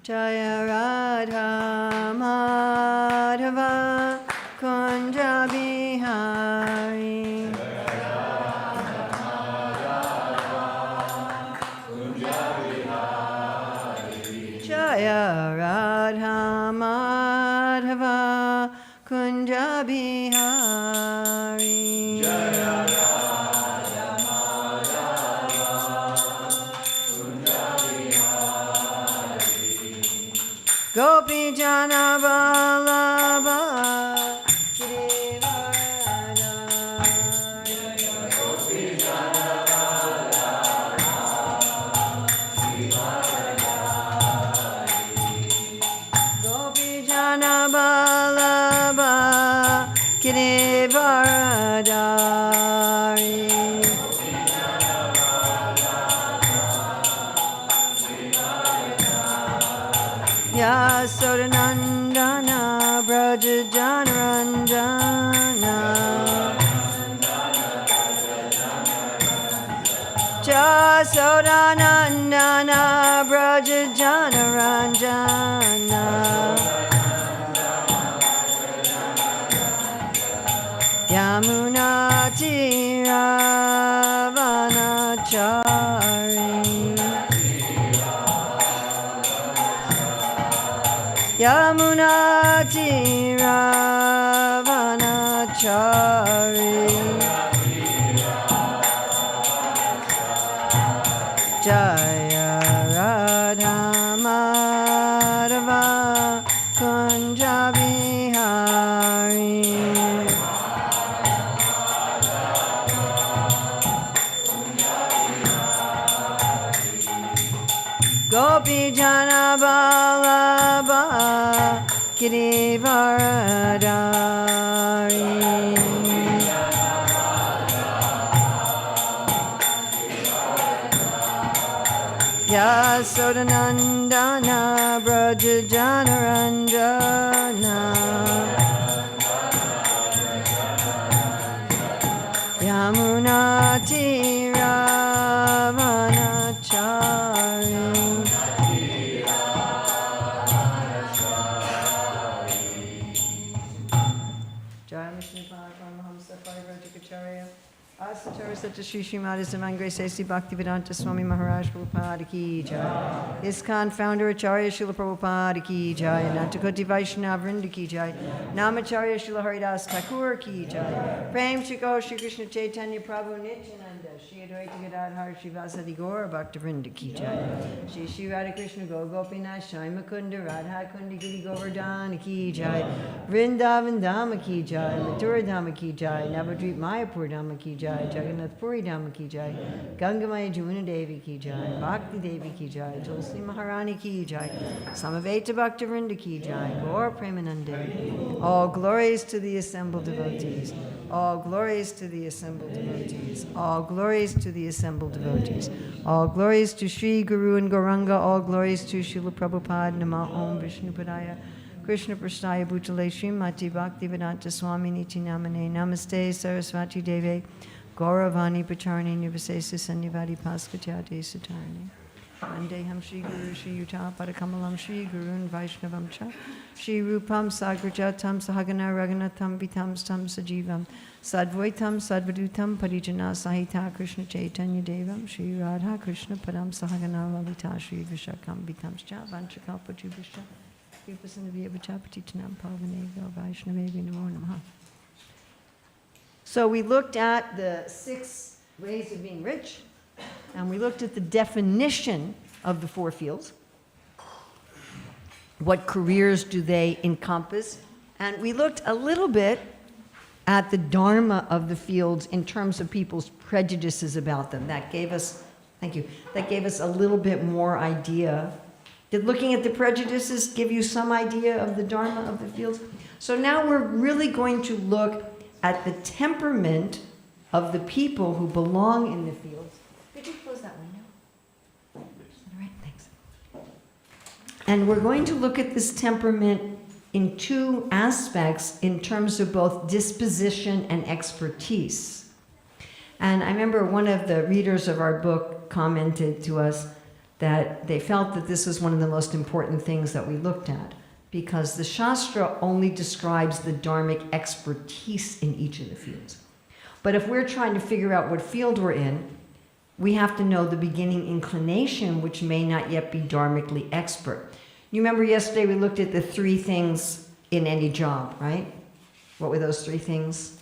Jaya Radha Madhava Kunja Bihari. Jaya Radha Madhava Kunja Bihari. Jaya Radha Madhava Kunja Bihari. Gopi Jana Vallabha Giridharadari. Yasodanandana Braja Janaranjana. Jasodanandana Braja Janaranjana. Yamuna Tiravanachari. Yamuna Tiravanachari. Jaya Radha Madhava Kunja Bihari. Gopi Jana Vallabha Giridharadari. Yasodanandana Braja Janaranjana. Yamuna Tiravanachari. Asatara Sata Shri Srimati Samangre Sesi Bhaktivedanta Swami Maharaj Prabhupada Ki Jai. ISKCON founder Acharya Srila Prabhupada Ki Jai. Anantakoti Vaishnava Vrinda Ki Jai. Namacharya Srila Haridas Thakur Ki Jai. Prem Shiko Shri Krishna Chaitanya Prabhu Nityananda. Shri Advaita Gadadhar Shri Vasadi Gaura Bhakta Vrinda Ki Jai. Shri Shri Radha Krishna Go Gopinath Shai Mukunda Radha Kundi Giri Govardhana Ki Jai. Vrindavan Dhama Ki Jai. Mathura Dhama Ki Jai. Navadvip Mayapur Dhama Ki Jai. Jagannath Puri Dhama Ki Jai. Gangamaya Jamuna Devi Ki Jai. Bhakti Devi Ki Jai. Tulsi Maharani Ki Jai. Samaveta Bhakta Vrinda Ki Jai. Gaur Premanande. All glories to the assembled devotees. All glories to the assembled devotees. All glories to the assembled devotees. All glories to Sri Guru and Gauranga. All glories to Srila Prabhupada. Nama Om Vishnupadaya. Krishna Prasthaya Bhutale Srimati Bhaktivedanta Swami Niti Namane. Namaste Saraswati Deve. Gauravani Pacharni Nivasesa Sanyavadi Paskatyate Satarni. Vandeham Shri Guru Shri Yuta Padakamalam Shri Gurun Vaishnavam Cha. Shri Rupam Sagrajatam Sahagana Raghunatham Vitam Stam Sajivam. Sadvaitam Sadvadutam Parijana Sahita Krishna Chaitanya Devam. Shri Radha Krishna Padam Sahagana Lalita Shri Vishakam Vitam Cha. Vanchakalpajubhisha. Kripasanaviyavachapatitanam Pavanevyo Vaishnavevi Namo Namaha. So we looked at the 6 ways of being rich, and we looked at the definition of the 4 fields. What careers do they encompass? And we looked a little bit at the Dharma of the fields in terms of people's prejudices about them. That gave us, thank you, that gave us a little bit more idea. Did looking at the prejudices give you some idea of the Dharma of the fields? So now we're really going to look at the temperament of the people who belong in the fields. Could you close that window? All right, thanks. And we're going to look at this temperament in 2 aspects in terms of both disposition and expertise. And I remember one of the readers of our book commented to us that they felt that this was one of the most important things that we looked at, because the Shastra only describes the dharmic expertise in each of the fields. But if we're trying to figure out what field we're in, we have to know the beginning inclination, which may not yet be dharmically expert. You remember yesterday we looked at the 3 things in any job, right? What were those 3 things?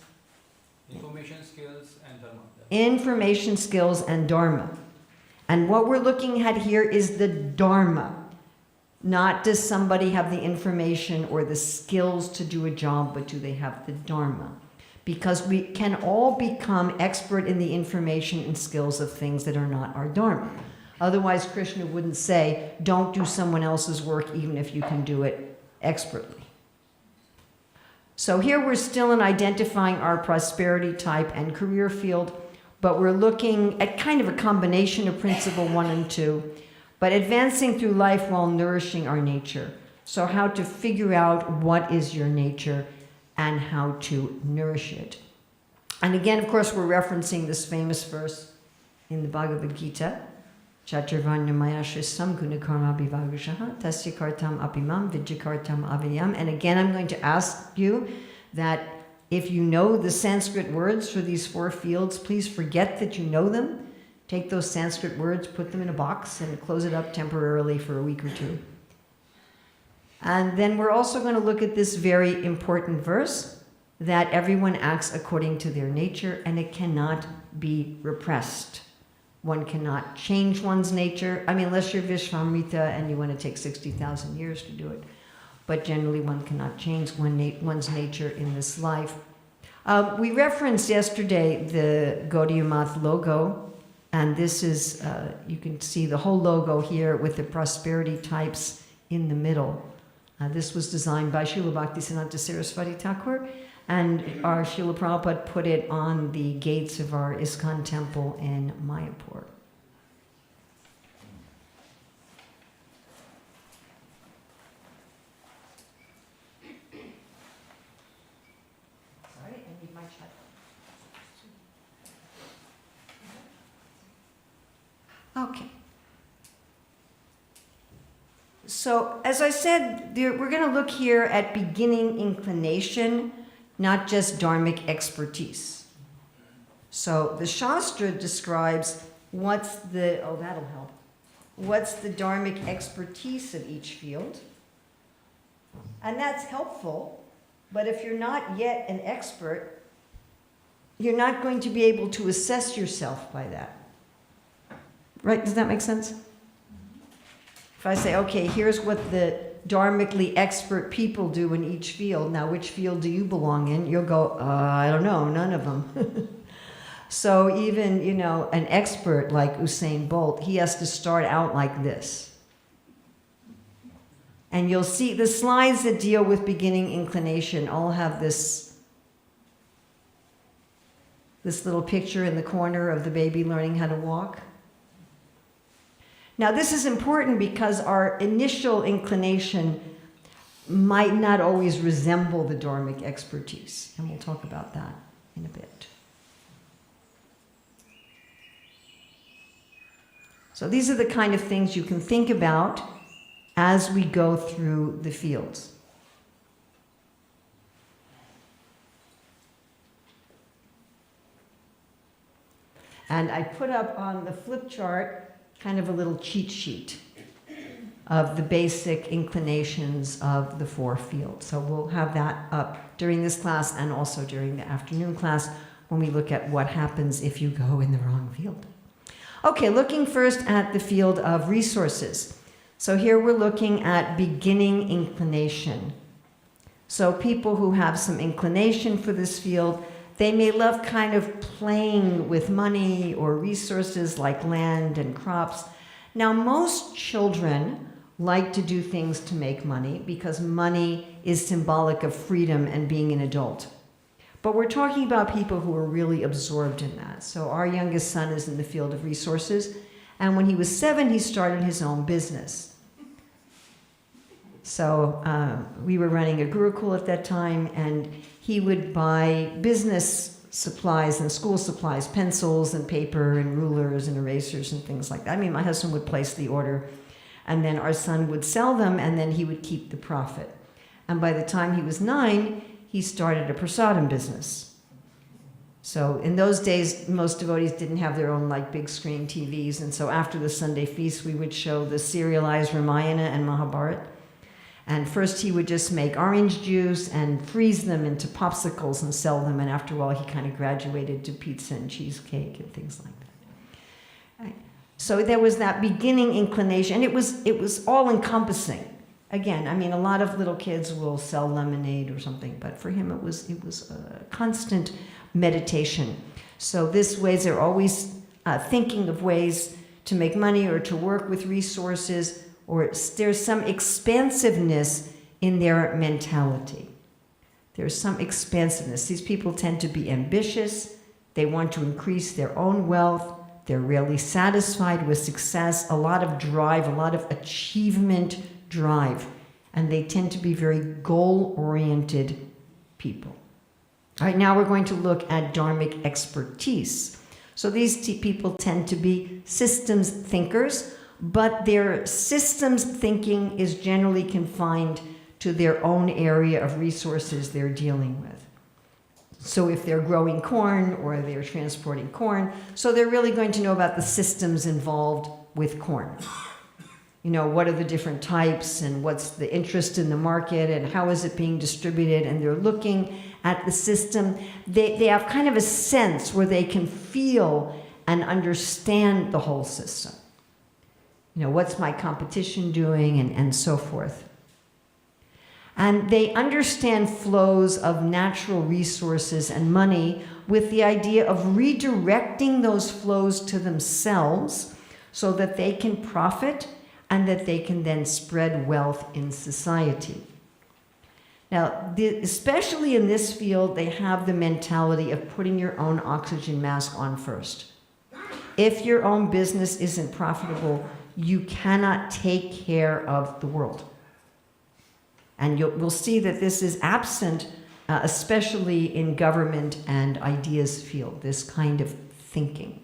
Information, skills, and Dharma. Information, skills, and Dharma. And what we're looking at here is the Dharma. Not does somebody have the information or the skills to do a job, but do they have the Dharma? Because we can all become expert in the information and skills of things that are not our Dharma. Otherwise, Krishna wouldn't say, don't do someone else's work even if you can do it expertly. So here we're still in identifying our prosperity type and career field, but we're looking at kind of a combination of principle 1 and 2, but advancing through life while nourishing our nature. So how to figure out what is your nature and how to nourish it. And again, of course, we're referencing this famous verse in the Bhagavad Gita, Chaturvarnamaya Shristam Gunakarma Bhivagashaha Tasya Kartam Apimam Vidyakartam Aviyam. And again, I'm going to ask you that if you know the Sanskrit words for these 4 fields, please forget that you know them. Take those Sanskrit words, put them in a box, and close it up temporarily for a week or 2. And then we're also going to look at this very important verse, that everyone acts according to their nature, and it cannot be repressed. One cannot change one's nature. I mean, unless you're Vishvamrita and you want to take 60,000 years to do it. But generally, one cannot change one's nature in this life. We referenced yesterday the Gaudiya Math logo, and this is, you can see the whole logo here with the prosperity types in the middle. This was designed by Srila Bhaktisiddhanta Saraswati Thakur, and our Srila Prabhupada put it on the gates of our ISKCON temple in Mayapur. Sorry, I need my check. Okay. So, as I said, we're going to look here at beginning inclination, not just dharmic expertise. So, the Shastra describes what's the dharmic expertise of each field. And that's helpful, but if you're not yet an expert, you're not going to be able to assess yourself by that. Right? Does that make sense? If I say, okay, here's what the dharmically expert people do in each field. Now, which field do you belong in? You'll go, I don't know, none of them. So even, an expert like Usain Bolt, he has to start out like this. And you'll see the slides that deal with beginning inclination all have this little picture in the corner of the baby learning how to walk. Now, this is important because our initial inclination might not always resemble the dharmic expertise, and we'll talk about that in a bit. So these are the kind of things you can think about as we go through the fields. And I put up on the flip chart kind of a little cheat sheet of the basic inclinations of the 4 fields. So we'll have that up during this class and also during the afternoon class when we look at what happens if you go in the wrong field. Okay, looking first at the field of resources. So here we're looking at beginning inclination. So people who have some inclination for this field, they may love kind of playing with money or resources like land and crops. Now, most children like to do things to make money because money is symbolic of freedom and being an adult. But we're talking about people who are really absorbed in that. So our youngest son is in the field of resources, and when he was 7, he started his own business. So we were running a Gurukul at that time, and he would buy business supplies and school supplies, pencils and paper and rulers and erasers and things like that. I mean, my husband would place the order, and then our son would sell them, and then he would keep the profit. And by the time he was 9, he started a prasadam business. So in those days, most devotees didn't have their own like big screen TVs, and so after the Sunday feast, we would show the serialized Ramayana and Mahabharata. And first he would just make orange juice and freeze them into popsicles and sell them, and after a while he kind of graduated to pizza and cheesecake and things like that. Right. So there was that beginning inclination, and it was all encompassing. Again, I mean, a lot of little kids will sell lemonade or something, but for him it was a constant meditation. So this ways they're always thinking of ways to make money or to work with resources, or there's some expansiveness in their mentality. There's some expansiveness. These people tend to be ambitious. They want to increase their own wealth. They're rarely satisfied with success, a lot of drive, a lot of achievement drive, and they tend to be very goal-oriented people. All right, now we're going to look at dharmic expertise. So these people tend to be systems thinkers, but their systems thinking is generally confined to their own area of resources they're dealing with. So if they're growing corn or they're transporting corn, so they're really going to know about the systems involved with corn. You know, what are the different types and what's the interest in the market and how is it being distributed, and they're looking at the system. They have kind of a sense where they can feel and understand the whole system. You know, what's my competition doing and so forth. And they understand flows of natural resources and money with the idea of redirecting those flows to themselves so that they can profit and that they can then spread wealth in society. Now, especially in this field, they have the mentality of putting your own oxygen mask on first. If your own business isn't profitable, you cannot take care of the world. And we'll see that this is absent, especially in government and ideas field, this kind of thinking.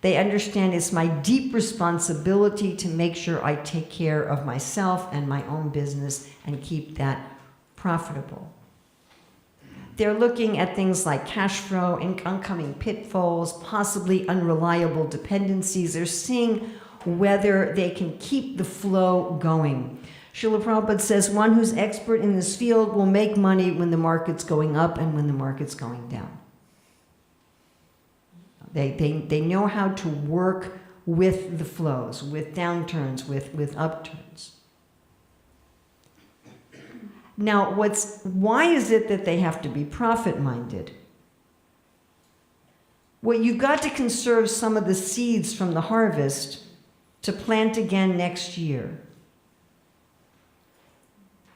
They understand it's my deep responsibility to make sure I take care of myself and my own business and keep that profitable. They're looking at things like cash flow, oncoming pitfalls, possibly unreliable dependencies. They're seeing whether they can keep the flow going. Srila Prabhupada says, one who's expert in this field will make money when the market's going up and when the market's going down. They know how to work with the flows, with downturns, with upturns. Now, why is it that they have to be profit-minded? Well, you've got to conserve some of the seeds from the harvest to plant again next year.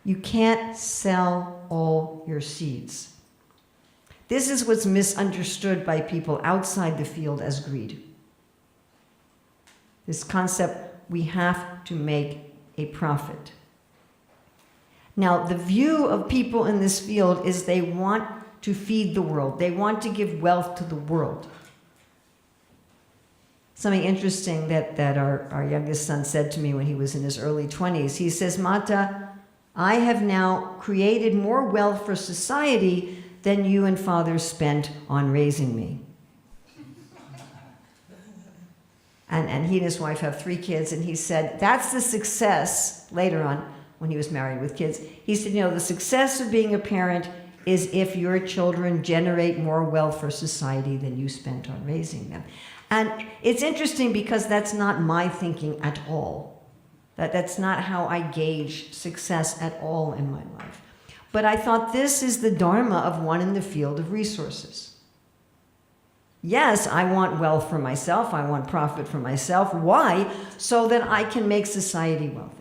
You can't sell all your seeds. This is what's misunderstood by people outside the field as greed. This concept, we have to make a profit. Now, the view of people in this field is they want to feed the world. They want to give wealth to the world. Something interesting that our youngest son said to me when he was in his early 20s. He says, Mata, I have now created more wealth for society than you and Father spent on raising me. And he and his wife have 3 kids, and he said, that's the success, later on, when he was married with kids. He said, the success of being a parent is if your children generate more wealth for society than you spent on raising them. And it's interesting because that's not my thinking at all. That's not how I gauge success at all in my life. But I thought this is the Dharma of one in the field of resources. Yes, I want wealth for myself. I want profit for myself. Why? So that I can make society wealthy.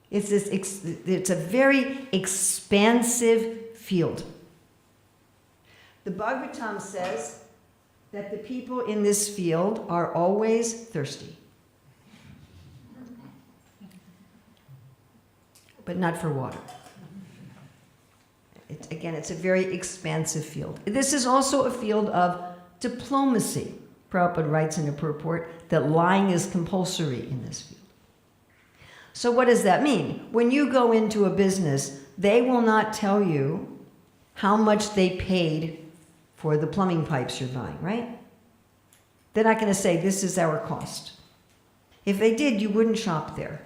It's a very expansive field. The Bhagavatam says that the people in this field are always thirsty. But not for water. It's a very expansive field. This is also a field of diplomacy. Prabhupada writes in a purport that lying is compulsory in this field. So what does that mean? When you go into a business, they will not tell you how much they paid for the plumbing pipes you're buying, right? They're not going to say, this is our cost. If they did, you wouldn't shop there.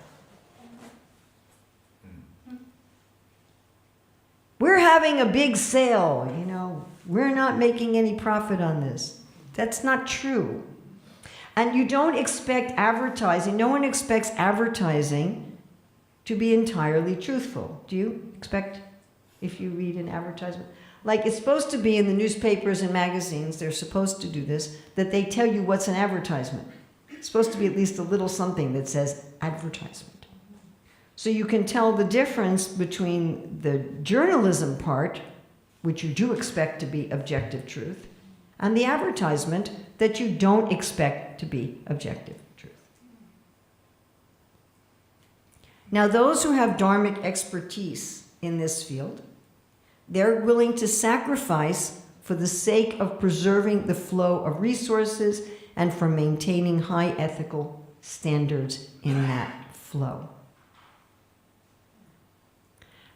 We're having a big sale, we're not making any profit on this. That's not true. And you don't expect advertising, no one expects advertising to be entirely truthful. Do you expect, if you read an advertisement? Like, it's supposed to be in the newspapers and magazines, they're supposed to do this, that they tell you what's an advertisement. It's supposed to be at least a little something that says advertisement. So you can tell the difference between the journalism part, which you do expect to be objective truth, and the advertisement that you don't expect to be objective truth. Now, those who have dharmic expertise in this field, they're willing to sacrifice for the sake of preserving the flow of resources and for maintaining high ethical standards in that flow.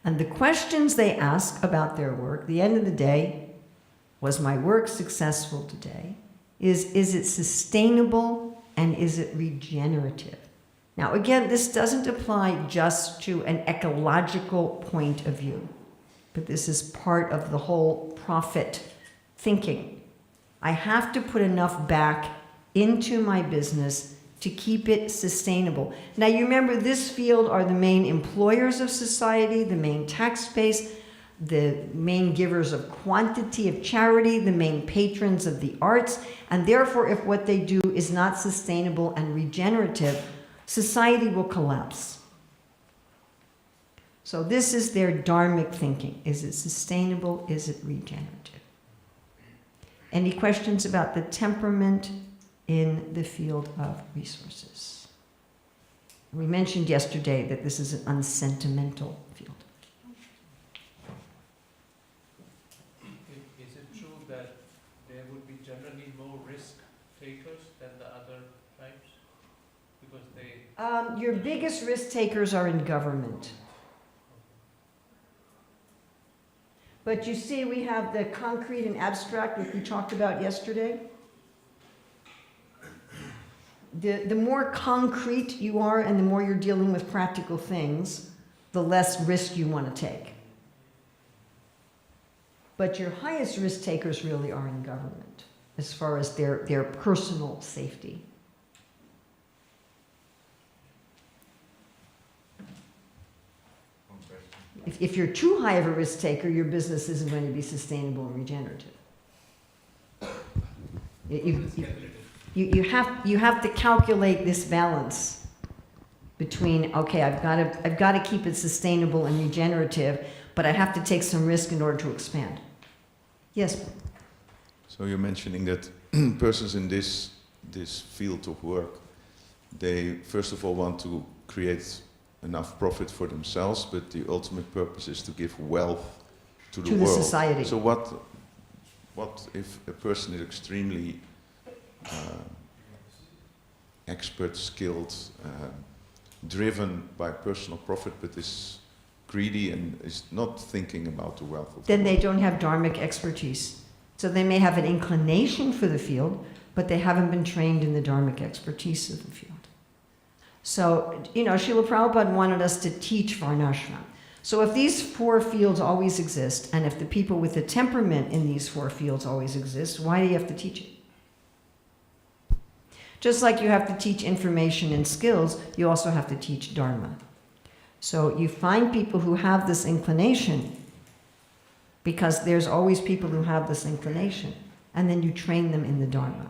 And the questions they ask about their work, the end of the day, was my work successful today? Is it sustainable and is it regenerative? Now again, this doesn't apply just to an ecological point of view, but this is part of the whole profit thinking. I have to put enough back into my business to keep it sustainable. Now you remember, this field are the main employers of society, the main tax base, the main givers of quantity of charity, the main patrons of the arts, and therefore if what they do is not sustainable and regenerative, society will collapse. So this is their dharmic thinking. Is it sustainable? Is it regenerative? Any questions about the temperament in the field of resources? We mentioned yesterday that this is an unsentimental field. Is it true that there would be generally more risk takers than the other types? Because they... Your biggest risk takers are in government. But you see, we have the concrete and abstract, which we talked about yesterday. The more concrete you are and the more you're dealing with practical things, the less risk you want to take. But your highest risk takers really are in government, as far as their personal safety. If you're too high of a risk taker, your business isn't going to be sustainable and regenerative. You have to calculate this balance between, okay, I've got to keep it sustainable and regenerative, but I have to take some risk in order to expand. Yes? So you're mentioning that persons in this field of work, they first of all want to create enough profit for themselves, but the ultimate purpose is to give wealth to the world. Society. So what if a person is extremely expert, skilled, driven by personal profit, but is greedy and is not thinking about the wealth of Then the they world? don't have dharmic expertise. So they may have an inclination for the field, but they haven't been trained in the dharmic expertise of the field. So, Srila Prabhupada wanted us to teach Varnashram. So if these four fields always exist, and if the people with the temperament in these four fields always exist, why do you have to teach it? Just like you have to teach information and skills, you also have to teach Dharma. So you find people who have this inclination, because there's always people who have this inclination, and then you train them in the Dharma.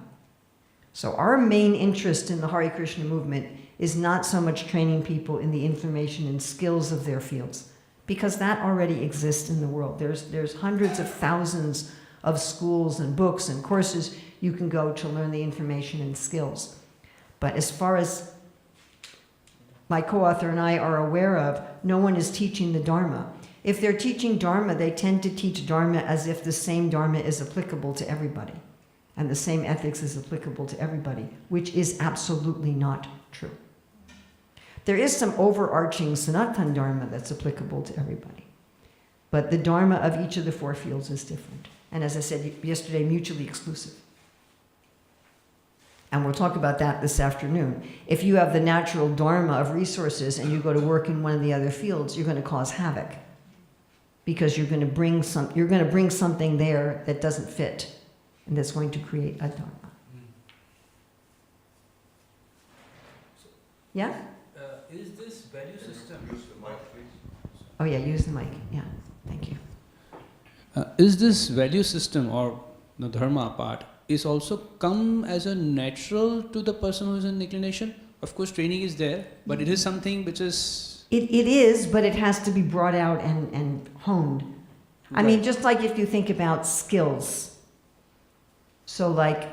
So our main interest in the Hare Krishna movement is not so much training people in the information and skills of their fields, because that already exists in the world. There's hundreds of thousands of schools and books and courses you can go to learn the information and skills. But as far as my co-author and I are aware of, no one is teaching the Dharma. If they're teaching Dharma, they tend to teach Dharma as if the same Dharma is applicable to everybody, and the same ethics is applicable to everybody, which is absolutely not true. There is some overarching Sanatana Dharma that's applicable to everybody, but the Dharma of each of the four fields is different. And as I said yesterday, mutually exclusive. And we'll talk about that this afternoon. If you have the natural Dharma of resources and you go to work in one of the other fields, you're going to cause havoc, because you're going to bring something there that doesn't fit, and that's going to create a Dharma. Yeah? Is this value system? Use the mic, please. Oh yeah, use the mic. Yeah, thank you. Is this value system or the dharma part is also come as a natural to the person who is in inclination? Of course, training is there, but it is something which is... It is, but it has to be brought out and honed. I mean, just like if you think about skills. So like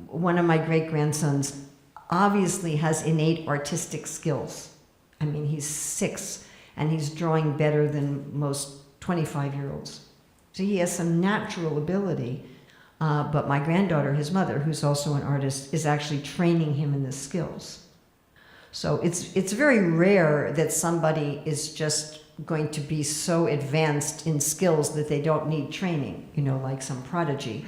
one of my great-grandsons obviously has innate artistic skills. I mean, he's 6 and he's drawing better than most 25-year-olds. So he has some natural ability, but my granddaughter, his mother, who's also an artist, is actually training him in the skills. So it's very rare that somebody is just going to be so advanced in skills that they don't need training, you know, like some prodigy.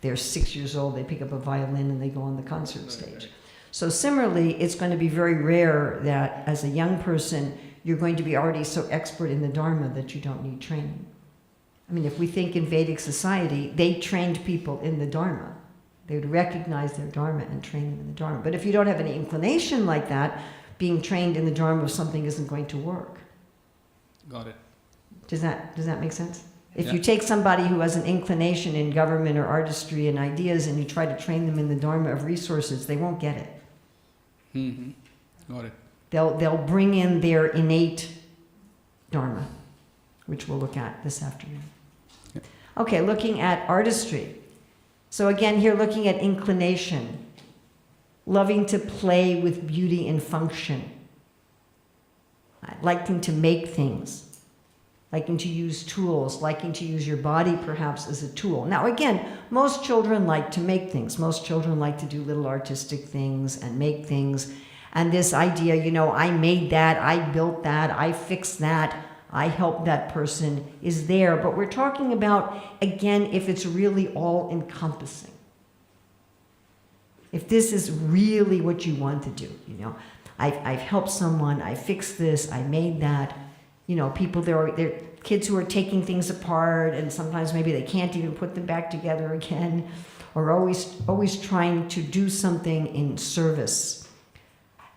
They're 6 years old, they pick up a violin and they go on the concert stage. So similarly, it's going to be very rare that as a young person, you're going to be already so expert in the Dharma that you don't need training. I mean, if we think in Vedic society, they trained people in the Dharma. They would recognize their Dharma and train them in the Dharma. But if you don't have any inclination like that, being trained in the Dharma of something isn't going to work. Got it. Does that make sense? If Yeah. you take somebody who has an inclination in government or artistry and ideas and you try to train them in the Dharma of resources, they won't get it. Got it. They'll bring in their innate Dharma, which we'll look at this afternoon. Yep. Okay, looking at artistry. So again, here looking at inclination, loving to play with beauty and function, liking to make things, liking to use tools, liking to use your body perhaps as a tool. Now again, most children like to make things. Most children like to do little artistic things and make things. And this idea, you know, I made that, I built that, I fixed that, I helped that person is there. But we're talking about, again, if it's really all-encompassing. If this is really what you want to do, you know. I've helped someone, I fixed this, I made that. You know, people, there are kids who are taking things apart and sometimes maybe they can't even put them back together again, or always trying to do something in service.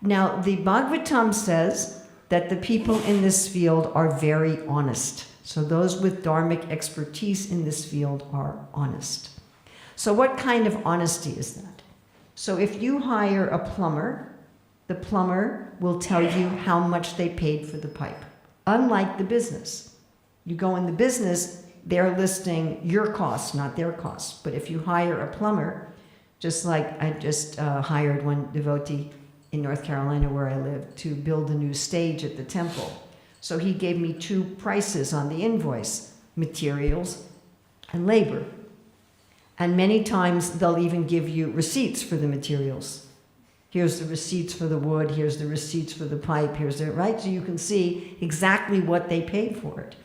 Now, the Bhagavatam says that the people in this field are very honest. So those with dharmic expertise in this field are honest. So what kind of honesty is that? So if you hire a plumber, the plumber will tell you how much they paid for the pipe. Unlike the business. You go in the business, they're listing your costs, not their costs. But if you hire a plumber, just like I just hired one devotee in North Carolina where I live to build a new stage at the temple. So he gave me 2 prices on the invoice, materials and labor. And many times they'll even give you receipts for the materials. Here's the receipts for the wood, here's the receipts for the pipe, here's the, right? So you can see exactly what they paid for it.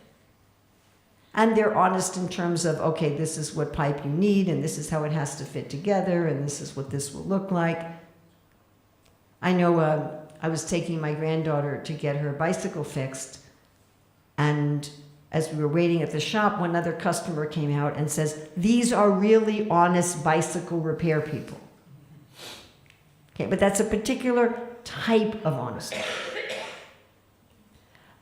And they're honest in terms of, okay, this is what pipe you need, and this is how it has to fit together, and this is what this will look like. I know I was taking my granddaughter to get her bicycle fixed, and as we were waiting at the shop, one other customer came out and says, "These are really honest bicycle repair people." Okay, but that's a particular type of honesty.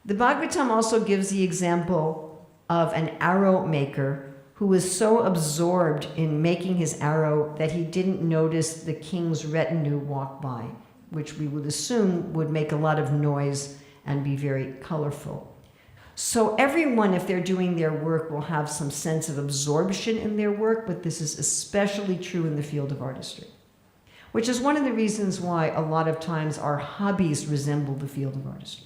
The Bhagavatam also gives the example of an arrow maker who was so absorbed in making his arrow that he didn't notice the king's retinue walk by, which we would assume would make a lot of noise and be very colorful. So everyone, if they're doing their work, will have some sense of absorption in their work, but this is especially true in the field of artistry, which is one of the reasons why a lot of times our hobbies resemble the field of artistry.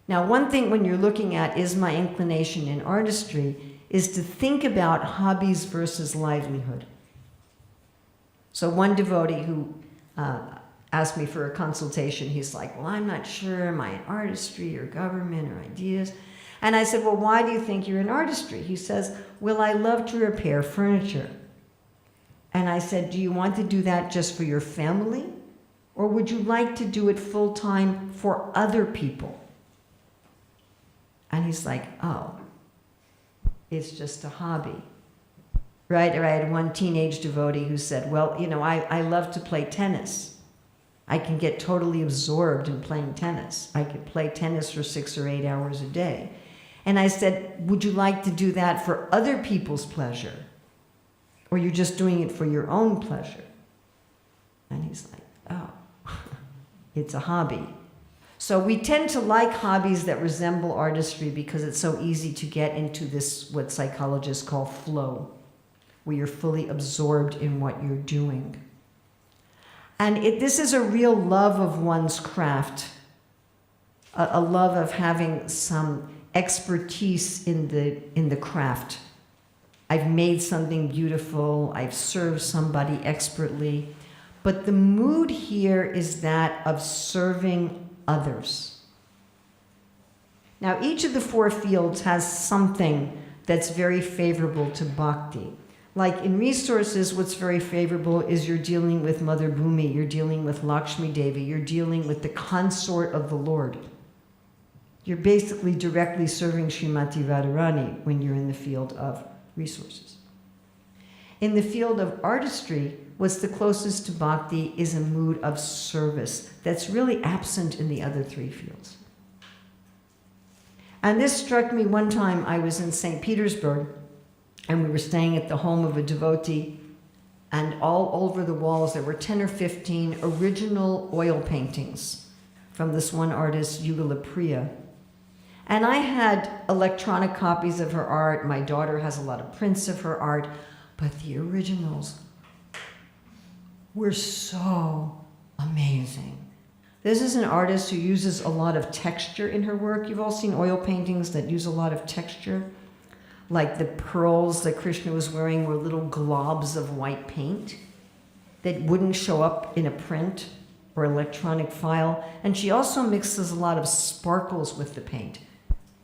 Now, one thing when you're looking at is my inclination in artistry is to think about hobbies versus livelihood. So one devotee who asked me for a consultation, he's like, well, I'm not sure, am I in artistry or government or ideas? And I said, well, why do you think you're in artistry? He says, well, I love to repair furniture. And I said, do you want to do that just for your family? Or would you like to do it full-time for other people? And he's like, oh, it's just a hobby. Right? Or I had one teenage devotee who said, well, you know, I love to play tennis. I can get totally absorbed in playing tennis. I could play tennis for 6 or 8 hours a day. And I said, would you like to do that for other people's pleasure? Or you're just doing it for your own pleasure? And he's like, oh, it's a hobby. So we tend to like hobbies that resemble artistry because it's so easy to get into this, what psychologists call flow, where you're fully absorbed in what you're doing. And this is a real love of one's craft, a love of having some expertise in the craft. I've made something beautiful, I've served somebody expertly, but the mood here is that of serving others. Now, each of the 4 fields has something that's very favorable to bhakti. Like in resources, what's very favorable is you're dealing with Mother Bhumi, you're dealing with Lakshmi Devi, you're dealing with the consort of the Lord. You're basically directly serving Srimati Radharani when you're in the field of resources. In the field of artistry, what's the closest to bhakti is a mood of service that's really absent in the other 3 fields. And this struck me one time. I was in St. Petersburg, and we were staying at the home of a devotee, and all over the walls there were 10 or 15 original oil paintings from this one artist, Yugala Priya. And I had electronic copies of her art. My daughter has a lot of prints of her art, but the originals were so amazing. This is an artist who uses a lot of texture in her work. You've all seen oil paintings that use a lot of texture. Like the pearls that Krishna was wearing were little globs of white paint that wouldn't show up in a print or electronic file. And she also mixes a lot of sparkles with the paint,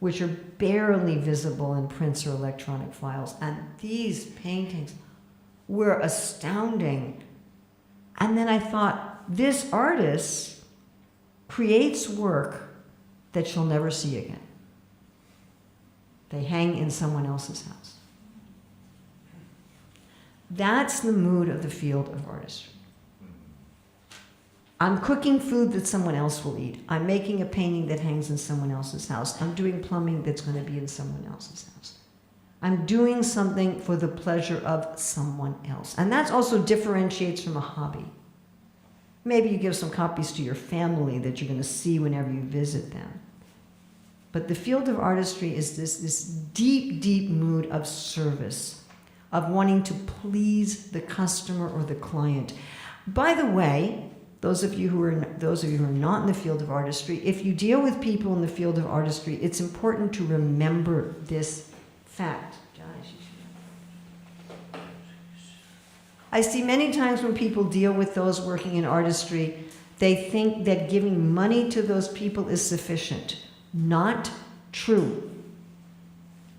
which are barely visible in prints or electronic files. And these paintings were astounding. And then I thought, this artist creates work that she'll never see again. They hang in someone else's house. That's the mood of the field of artistry. I'm cooking food that someone else will eat. I'm making a painting that hangs in someone else's house. I'm doing plumbing that's going to be in someone else's house. I'm doing something for the pleasure of someone else. And that also differentiates from a hobby. Maybe you give some copies to your family that you're going to see whenever you visit them. But the field of artistry is this deep, deep mood of service, of wanting to please the customer or the client. By the way, those of you who are not in the field of artistry, if you deal with people in the field of artistry, it's important to remember this fact. I see many times when people deal with those working in artistry, they think that giving money to those people is sufficient. Not true.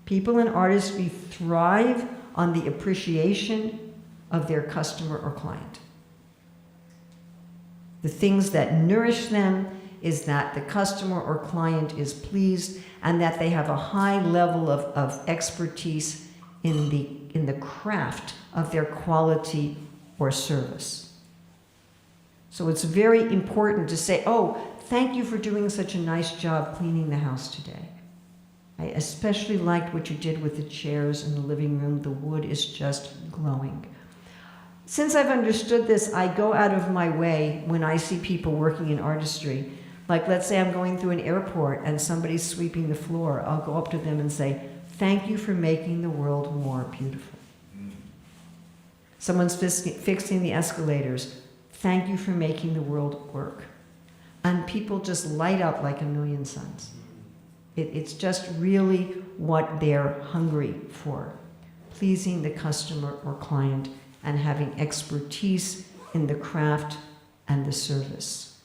People in artistry thrive on the appreciation of their customer or client. The things that nourish them is that the customer or client is pleased and that they have a high level of expertise in the craft of their quality or service. So it's very important to say, oh, thank you for doing such a nice job cleaning the house today. I especially liked what you did with the chairs in the living room. The wood is just glowing. Since I've understood this, I go out of my way when I see people working in artistry. Like, let's say I'm going through an airport and somebody's sweeping the floor. I'll go up to them and say, thank you for making the world more beautiful. Someone's fixing the escalators. Thank you for making the world work. And people just light up like a million suns. It's just really what they're hungry for, pleasing the customer or client and having expertise in the craft and the service.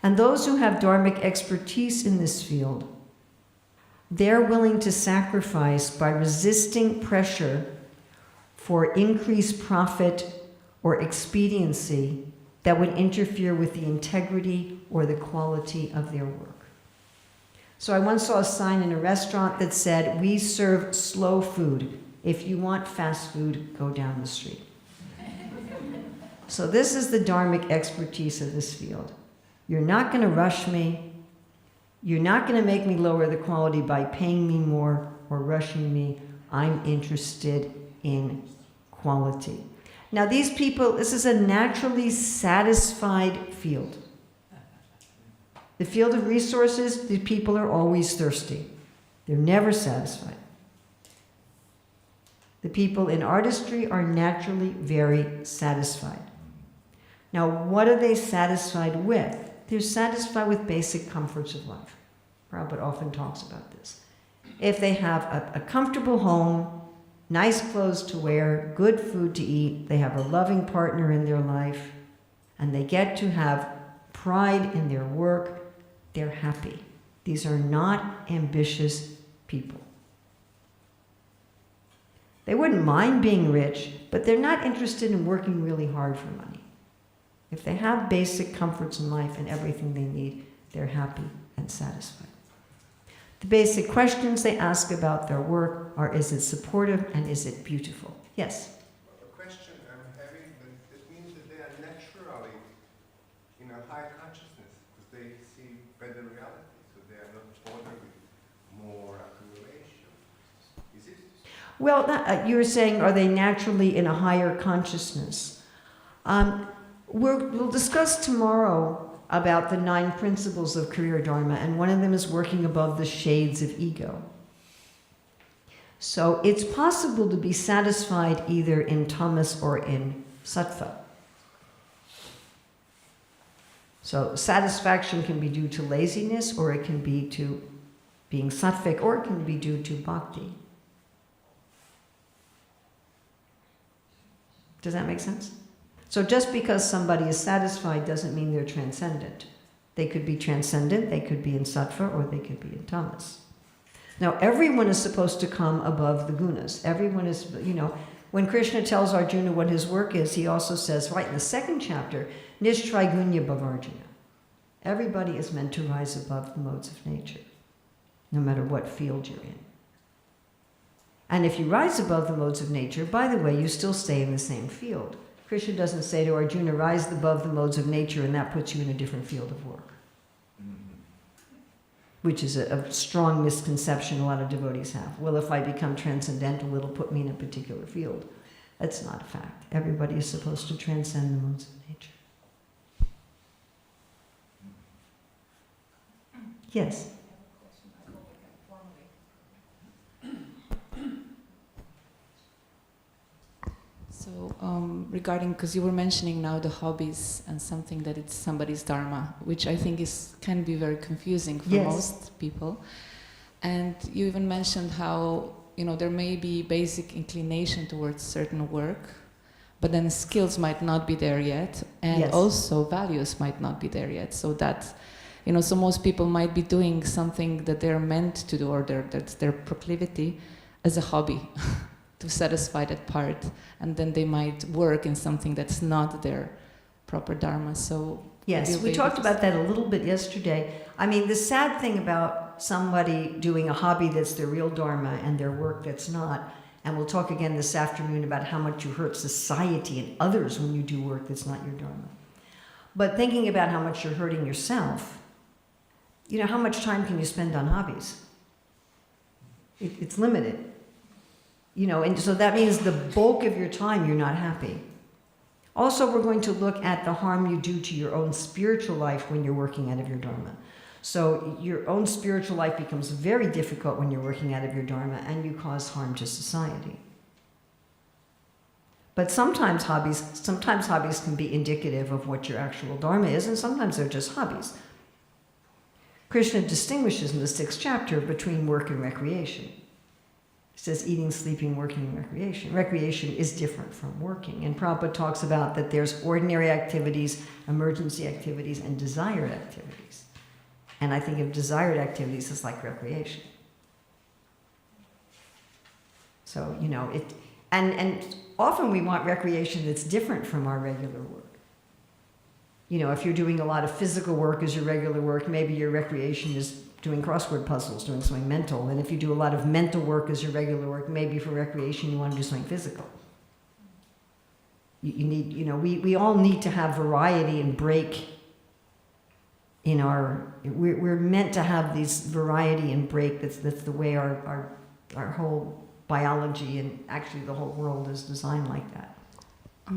And those who have dharmic expertise in this field, they're willing to sacrifice by resisting pressure for increased profit or expediency that would interfere with the integrity or the quality of their work. So I once saw a sign in a restaurant that said, "We serve slow food. If you want fast food, go down the street." So this is the dharmic expertise of this field. You're not going to rush me. You're not going to make me lower the quality by paying me more or rushing me. I'm interested in quality. Now these people, this is a naturally satisfied field. The field of resources, the people are always thirsty. They're never satisfied. The people in artistry are naturally very satisfied. Now, what are they satisfied with? They're satisfied with basic comforts of life. Prabhupada often talks about this. If they have a comfortable home, nice clothes to wear, good food to eat, they have a loving partner in their life, and they get to have pride in their work, they're happy. These are not ambitious people. They wouldn't mind being rich, but they're not interested in working really hard for money. If they have basic comforts in life and everything they need, they're happy and satisfied. The basic questions they ask about their work are, is it supportive and is it beautiful? Yes? A question I'm having, that means that they are naturally in a high consciousness, because they see better reality, so they are not bothered with more accumulation. Is it? Well, you were saying, are they naturally in a higher consciousness? We'll discuss tomorrow about the 9 principles of career dharma, and one of them is working above the shades of ego. So it's possible to be satisfied either in tamas or in sattva. So satisfaction can be due to laziness, or it can be to being sattvic, or it can be due to bhakti. Does that make sense? So just because somebody is satisfied doesn't mean they're transcendent. They could be transcendent, they could be in sattva, or they could be in tamas. Now, everyone is supposed to come above the gunas. Everyone is, when Krishna tells Arjuna what his work is, he also says, right in the 2nd chapter, Nishtraigunya Bhavarjuna. Everybody is meant to rise above the modes of nature, no matter what field you're in. And if you rise above the modes of nature, by the way, you still stay in the same field. Krishna doesn't say to Arjuna, rise above the modes of nature, and that puts you in a different field of work. Which is a strong misconception a lot of devotees have. Well, if I become transcendental, it'll put me in a particular field. That's not a fact. Everybody is supposed to transcend the modes of nature. Yes? So regarding, because you were mentioning now the hobbies and something that it's somebody's dharma, which I think can be very confusing for most people. And you even mentioned how, there may be basic inclination towards certain work, but then skills might not be there yet, and also values might not be there yet. So that, so most people might be doing something that they're meant to do, or that's their proclivity, as a hobby. To satisfy that part, and then they might work in something that's not their proper dharma. So yes, we talked about that a little bit yesterday. I mean, the sad thing about somebody doing a hobby that's their real dharma and their work that's not, and we'll talk again this afternoon about how much you hurt society and others when you do work that's not your dharma. But thinking about how much you're hurting yourself, how much time can you spend on hobbies? It's limited. And so that means the bulk of your time you're not happy. Also, we're going to look at the harm you do to your own spiritual life when you're working out of your dharma. So your own spiritual life becomes very difficult when you're working out of your dharma, and you cause harm to society. But sometimes hobbies can be indicative of what your actual dharma is, and sometimes they're just hobbies. Krishna distinguishes in the 6th chapter between work and recreation. He says eating, sleeping, working, and recreation. Recreation is different from working. And Prabhupada talks about that there's ordinary activities, emergency activities, and desired activities. And I think of desired activities as like recreation. So, you know, and often we want recreation that's different from our regular work. You know, if you're doing a lot of physical work as your regular work, maybe your recreation is doing crossword puzzles, doing something mental. And if you do a lot of mental work as your regular work, maybe for recreation you want to do something physical. You need, you know, we all need to have variety and break in we're meant to have these variety and break. That's the way our whole biology and actually the whole world is designed like that.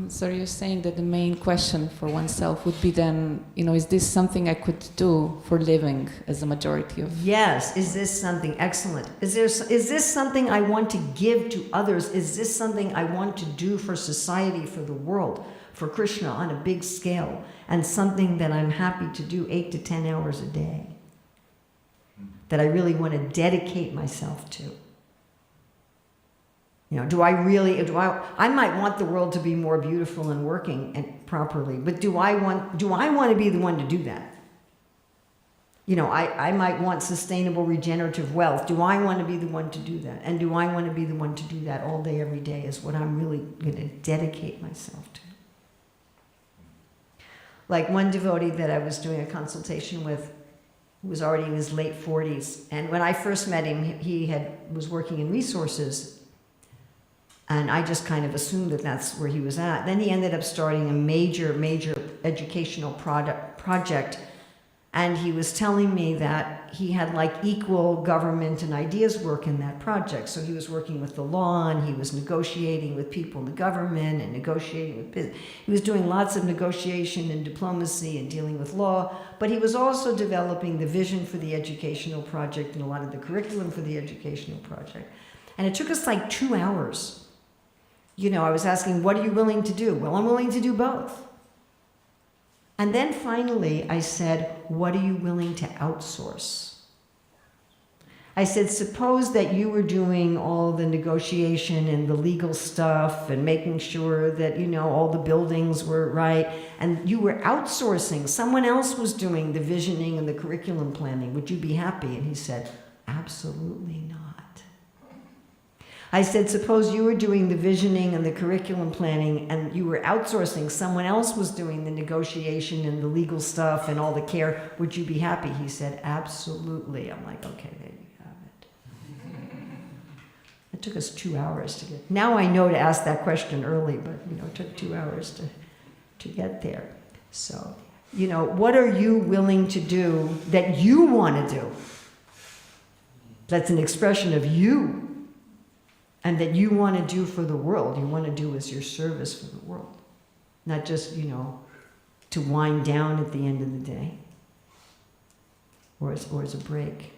So you're saying that the main question for oneself would be then, you know, is this something I could do for living as a majority of? Yes, is this something excellent? Is this something I want to give to others? Is this something I want to do for society, for the world, for Krishna on a big scale, and something that I'm happy to do 8 to 10 hours a day, that I really want to dedicate myself to? You know, I might want the world to be more beautiful and working and properly, but do I want to be the one to do that? You know, I might want sustainable regenerative wealth. Do I want to be the one to do that? And do I want to be the one to do that all day, every day is what I'm really going to dedicate myself to. Like one devotee that I was doing a consultation with, who was already in his late 40s, and when I first met him, he was working in resources. And I just kind of assumed that that's where he was at. Then he ended up starting a major educational project. And he was telling me that he had like equal government and ideas work in that project. So he was working with the law, and he was negotiating with people in the government and negotiating with business. He was doing lots of negotiation and diplomacy and dealing with law. But he was also developing the vision for the educational project and a lot of the curriculum for the educational project. And it took us like 2 hours. You know, I was asking, what are you willing to do? Well, I'm willing to do both. And then finally I said, what are you willing to outsource? I said, suppose that you were doing all the negotiation and the legal stuff and making sure that, you know, all the buildings were right, and you were outsourcing. Someone else was doing the visioning and the curriculum planning. Would you be happy? And he said, absolutely not. I said, suppose you were doing the visioning and the curriculum planning and you were outsourcing, someone else was doing the negotiation and the legal stuff and all the care, would you be happy? He said, absolutely. I'm like, okay, there you have it. It took us 2 hours to get, now I know to ask that question early, but you know, it took 2 hours to get there. So, you know, what are you willing to do that you want to do? That's an expression of you. And that you want to do for the world, you want to do as your service for the world. Not just, you know, to wind down at the end of the day. Or as a break.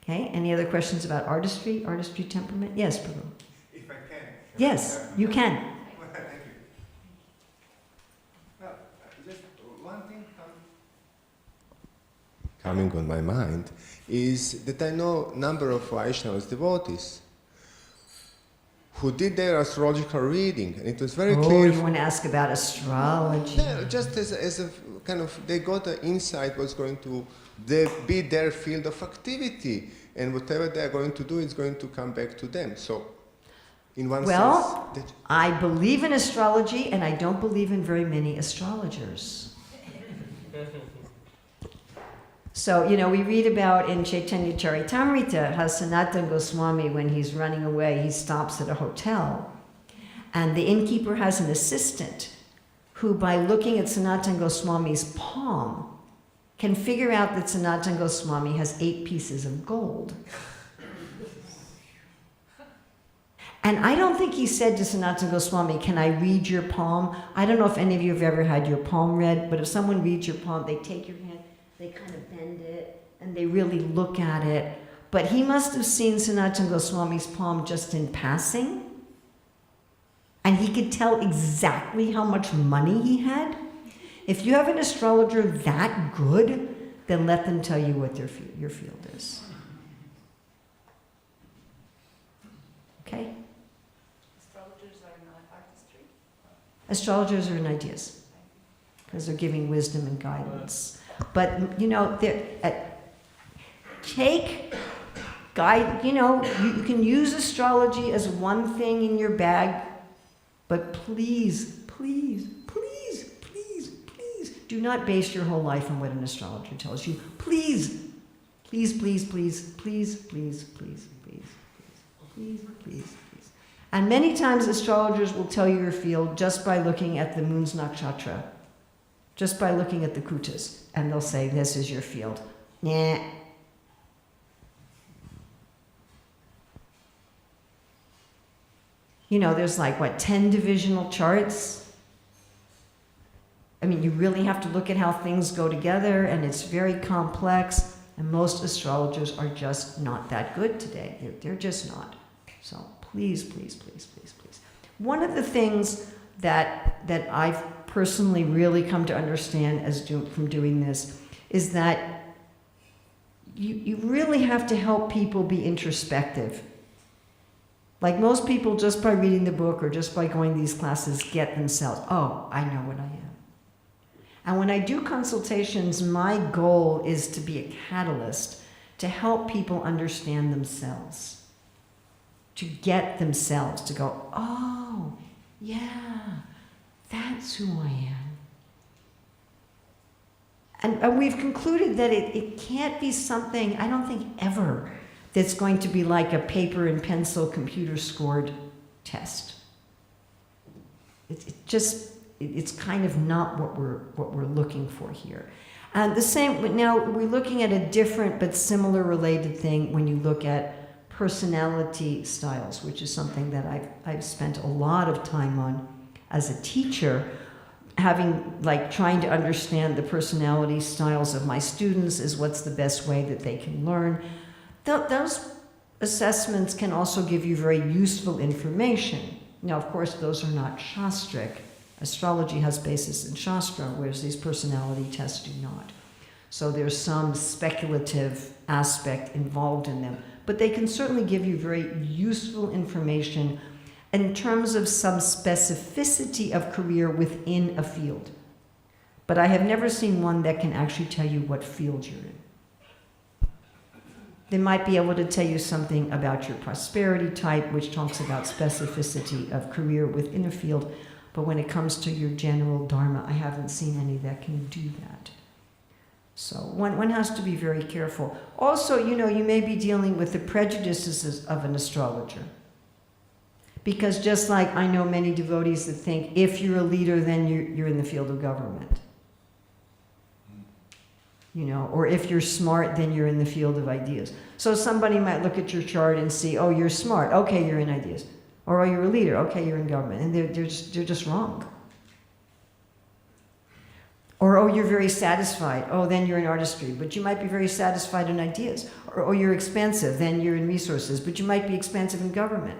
Okay, any other questions about artistry temperament? Yes, Prabhu. If I can. Yes, you can. Well, thank you. Well, just one thing coming on my mind is that I know a number of Vaishnavas devotees who did their astrological reading, and it was very clear. Oh, you want to ask about astrology? Yeah, just as a kind of, they got an insight what's going to be their field of activity, and whatever they're going to do is going to come back to them. So, in one sense, I believe in astrology, and I don't believe in very many astrologers. So, you know, we read about in Chaitanya Charitamrita how Sanatana Goswami, when he's running away, he stops at a hotel. And the innkeeper has an assistant who, by looking at Sanatana Goswami's palm, can figure out that Sanatana Goswami has 8 pieces of gold. And I don't think he said to Sanatana Goswami, can I read your palm? I don't know if any of you have ever had your palm read, but if someone reads your palm, they take your hand, they kind of bend it, and they really look at it. But he must have seen Sanatana Goswami's palm just in passing, and he could tell exactly how much money he had. If you have an astrologer that good, then let them tell you what your field is. Okay? Astrologers are not artistry? Astrologers are in ideas, because they're giving wisdom and guidance. But, you know, take guide, you know, you can use astrology as one thing in your bag, but please, please, please, please, please, do not base your whole life on what an astrologer tells you. Please, please, please, please, please, please, please, please, please, please, please. And many times astrologers will tell you your field just by looking at the moon's nakshatra, just by looking at the kutas, and they'll say, this is your field. Nah. You know, there's like, what, 10 divisional charts? I mean, you really have to look at how things go together, and it's very complex, and most astrologers are just not that good today. They're just not. So please, please, please, please, please. One of the things that I've personally really come to understand from doing this is that you really have to help people be introspective. Like most people, just by reading the book or just by going to these classes, get themselves, oh, I know what I am. And when I do consultations, my goal is to be a catalyst to help people understand themselves, to get themselves to go, oh, yeah, that's who I am. And we've concluded that it can't be something, I don't think ever, that's going to be like a paper and pencil computer scored test. It's kind of not what we're looking for here. And the same, now we're looking at a different but similar related thing when you look at personality styles, which is something that I've spent a lot of time on as a teacher, trying to understand the personality styles of my students is what's the best way that they can learn. Those assessments can also give you very useful information. Now, of course, those are not shastric. Astrology has basis in Shastra, whereas these personality tests do not. So there's some speculative aspect involved in them. But they can certainly give you very useful information in terms of some specificity of career within a field. But I have never seen one that can actually tell you what field you're in. They might be able to tell you something about your prosperity type, which talks about specificity of career within a field. But when it comes to your general Dharma, I haven't seen any that can do that. So one has to be very careful. Also, you know, you may be dealing with the prejudices of an astrologer. Because just like I know many devotees that think if you're a leader, then you're in the field of government. You know, or if you're smart, then you're in the field of ideas. So somebody might look at your chart and see, oh, you're smart, okay, you're in ideas. Or, oh, you're a leader, okay, you're in government. And they're just wrong. Or, oh, you're very satisfied, oh, then you're in artistry. But you might be very satisfied in ideas. Or, oh, you're expansive, then you're in resources. But you might be expansive in government.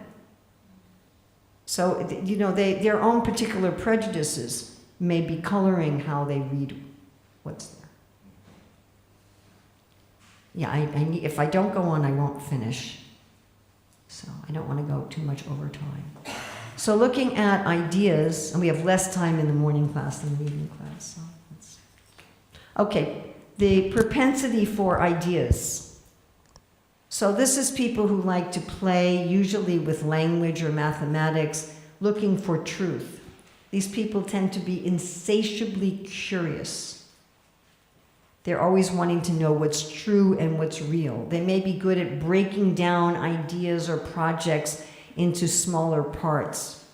So, you know, their own particular prejudices may be coloring how they read what's there. Yeah, if I don't go on, I won't finish. So I don't want to go too much over time. So looking at ideas, and we have less time in the morning class than the evening class. So okay, the propensity for ideas. So this is people who like to play, usually with language or mathematics, looking for truth. These people tend to be insatiably curious. They're always wanting to know what's true and what's real. They may be good at breaking down ideas or projects into smaller parts.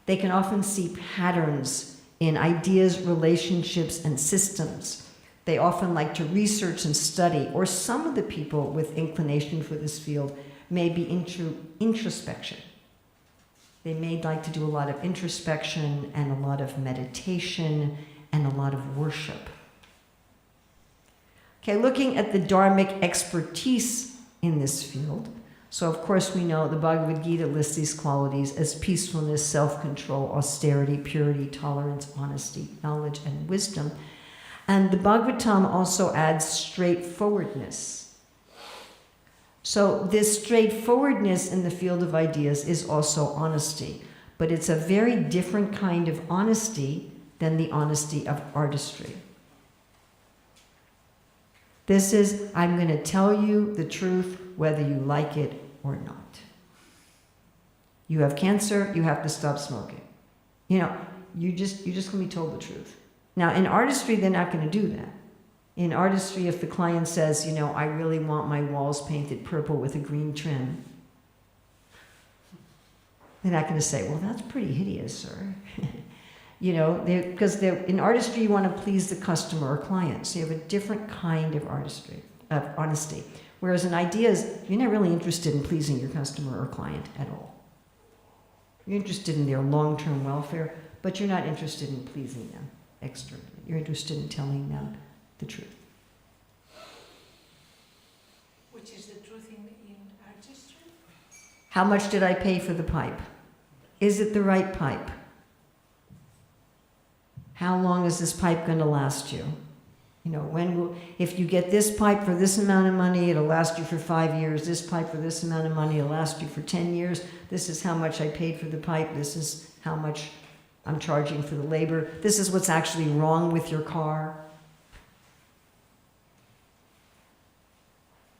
They can often see patterns in ideas, relationships, and systems. They often like to research and study, or some of the people with inclination for this field may be into introspection. They may like to do a lot of introspection and a lot of meditation and a lot of worship. Okay, looking at the dharmic expertise in this field. So of course we know the Bhagavad Gita lists these qualities as peacefulness, self-control, austerity, purity, tolerance, honesty, knowledge, and wisdom. And the Bhagavatam also adds straightforwardness. So this straightforwardness in the field of ideas is also honesty, but it's a very different kind of honesty than the honesty of artistry. This is, I'm going to tell you the truth whether you like it or not. You have cancer, you have to stop smoking. You know, you're just going to be told the truth. Now, in artistry, they're not going to do that. In artistry, if the client says, you know, I really want my walls painted purple with a green trim, they're not going to say, well, that's pretty hideous, sir. You know, because in artistry, you want to please the customer or client. So you have a different kind of artistry, of honesty. Whereas in ideas, you're not really interested in pleasing your customer or client at all. You're interested in their long-term welfare, but you're not interested in pleasing them externally. You're interested in telling them the truth. Which is the truth in artistry? How much did I pay for the pipe? Is it the right pipe? How long is this pipe going to last you? You know, if you get this pipe for this amount of money, it'll last you for 5 years. This pipe for this amount of money, it'll last you for 10 years. This is how much I paid for the pipe. This is how much I'm charging for the labor. This is what's actually wrong with your car.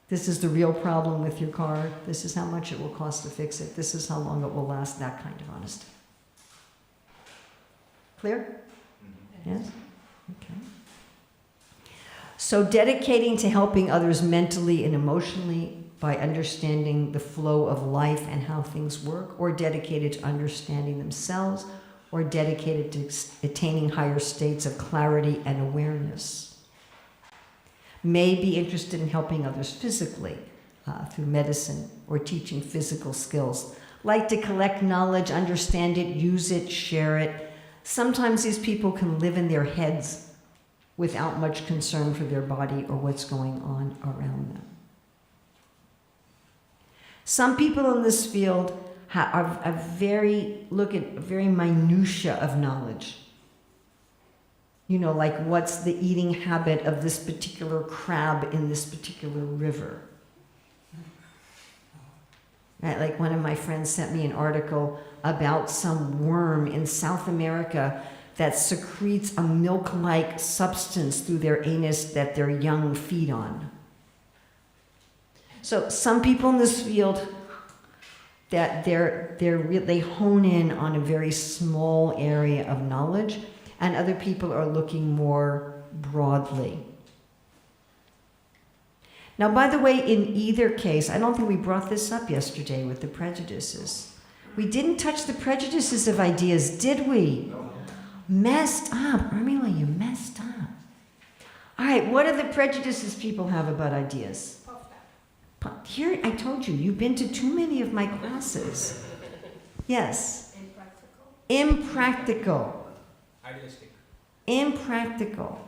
This is the real problem with your car. This is how much it will cost to fix it. This is how long it will last. That kind of honesty. Clear? Yes? Okay. So dedicating to helping others mentally and emotionally by understanding the flow of life and how things work, or dedicated to understanding themselves, or dedicated to attaining higher states of clarity and awareness. May be interested in helping others physically through medicine or teaching physical skills. Like to collect knowledge, understand it, use it, share it. Sometimes these people can live in their heads without much concern for their body or what's going on around them. Some people in this field look at a very minutia of knowledge. You know, like what's the eating habit of this particular crab in this particular river? Right? Like one of my friends sent me an article about some worm in South America that secretes a milk-like substance through their anus that their young feed on. So some people in this field, that they hone in on a very small area of knowledge, and other people are looking more broadly. Now, by the way, in either case, I don't think we brought this up yesterday with the prejudices. We didn't touch the prejudices of ideas, did we? No. Messed up. Urmila, you messed up. All right, what are the prejudices people have about ideas? Here, I told you, you've been to too many of my classes. Yes. Impractical. Idealistic. Impractical.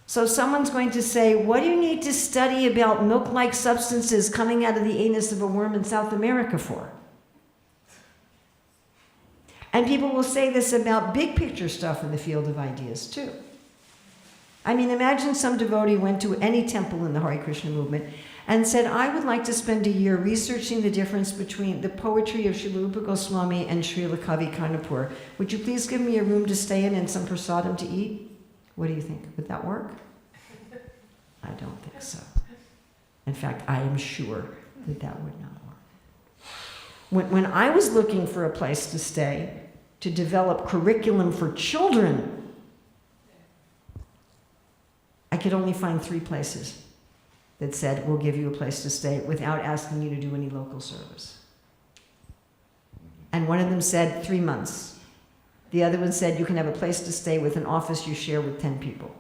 So someone's going to say, what do you need to study about milk-like substances coming out of the anus of a worm in South America for? And people will say this about big picture stuff in the field of ideas too. I mean, imagine some devotee went to any temple in the Hare Krishna movement and said, I would like to spend a year researching the difference between the poetry of Srila Rupa Goswami and Srila Kavi Karnapur. Would you please give me a room to stay in and some prasadam to eat? What do you think? Would that work? I don't think so. In fact, I am sure that that would not work. When I was looking for a place to stay, to develop curriculum for children, I could only find 3 places that said, we'll give you a place to stay without asking you to do any local service. And one of them said 3 months. The other one said you can have a place to stay with an office you share with 10 people.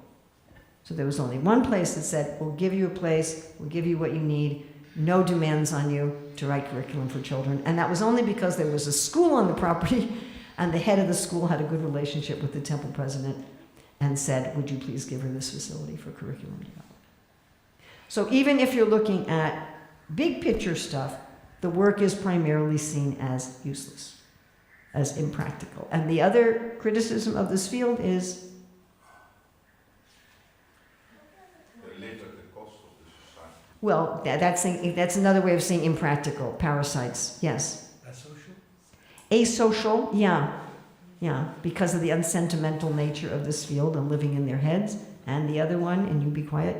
So there was only one place that said, we'll give you a place, we'll give you what you need, no demands on you to write curriculum for children. And that was only because there was a school on the property, and the head of the school had a good relationship with the temple president and said, would you please give her this facility for curriculum development? So even if you're looking at big picture stuff, the work is primarily seen as useless, as impractical. And the other criticism of this field is Well, that's another way of saying impractical, parasites, yes. Asocial, yeah. Yeah, because of the unsentimental nature of this field and living in their heads. And the other one, and you be quiet.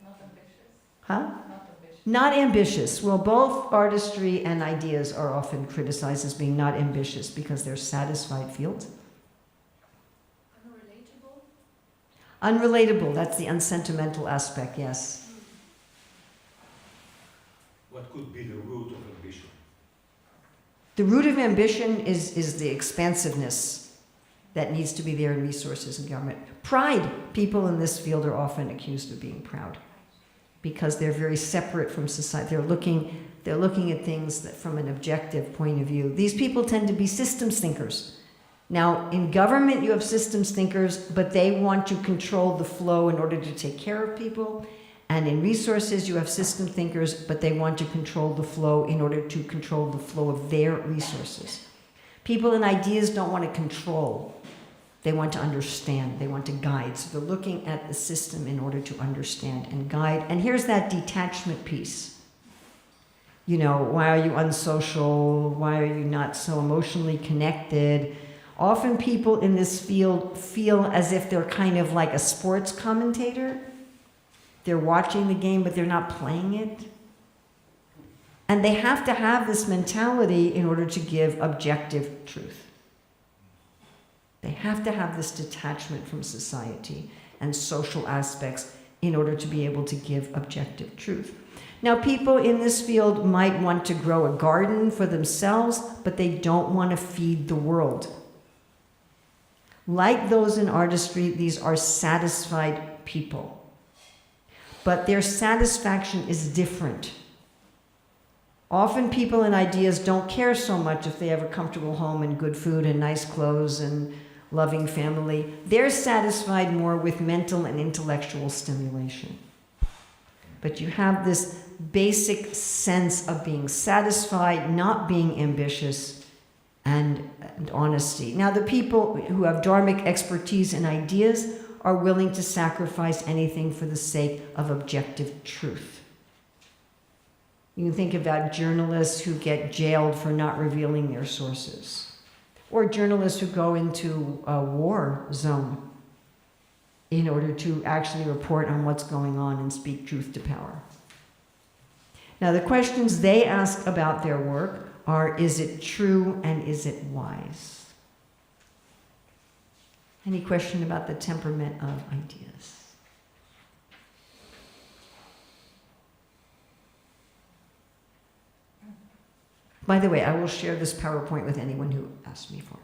Not ambitious. Huh? Not ambitious. Not ambitious. Well, both artistry and ideas are often criticized as being not ambitious because they're satisfied fields. Unrelatable, that's the unsentimental aspect, yes. What could be the root of ambition? The root of ambition is the expansiveness that needs to be there in resources and government. Pride. People in this field are often accused of being proud because they're very separate from society. They're looking at things that from an objective point of view. These people tend to be systems thinkers. Now, in government, you have systems thinkers, but they want to control the flow in order to take care of people. And in resources, you have system thinkers, but they want to control the flow in order to control the flow of their resources. People in ideas don't want to control. They want to understand. They want to guide. So they're looking at the system in order to understand and guide. And here's that detachment piece. You know, why are you unsocial? Why are you not so emotionally connected? Often people in this field feel as if they're kind of like a sports commentator. They're watching the game, but they're not playing it. And they have to have this mentality in order to give objective truth. They have to have this detachment from society and social aspects in order to be able to give objective truth. Now, people in this field might want to grow a garden for themselves, but they don't want to feed the world. Like those in artistry, these are satisfied people. But their satisfaction is different. Often people in ideas don't care so much if they have a comfortable home and good food and nice clothes and loving family. They're satisfied more with mental and intellectual stimulation. But you have this basic sense of being satisfied, not being ambitious, and honesty. Now, the people who have dharmic expertise and ideas are willing to sacrifice anything for the sake of objective truth. You can think about journalists who get jailed for not revealing their sources, or journalists who go into a war zone in order to actually report on what's going on and speak truth to power. Now, the questions they ask about their work are, is it true and is it wise? Any question about the temperament of ideas? By the way, I will share this PowerPoint with anyone who asks me for it.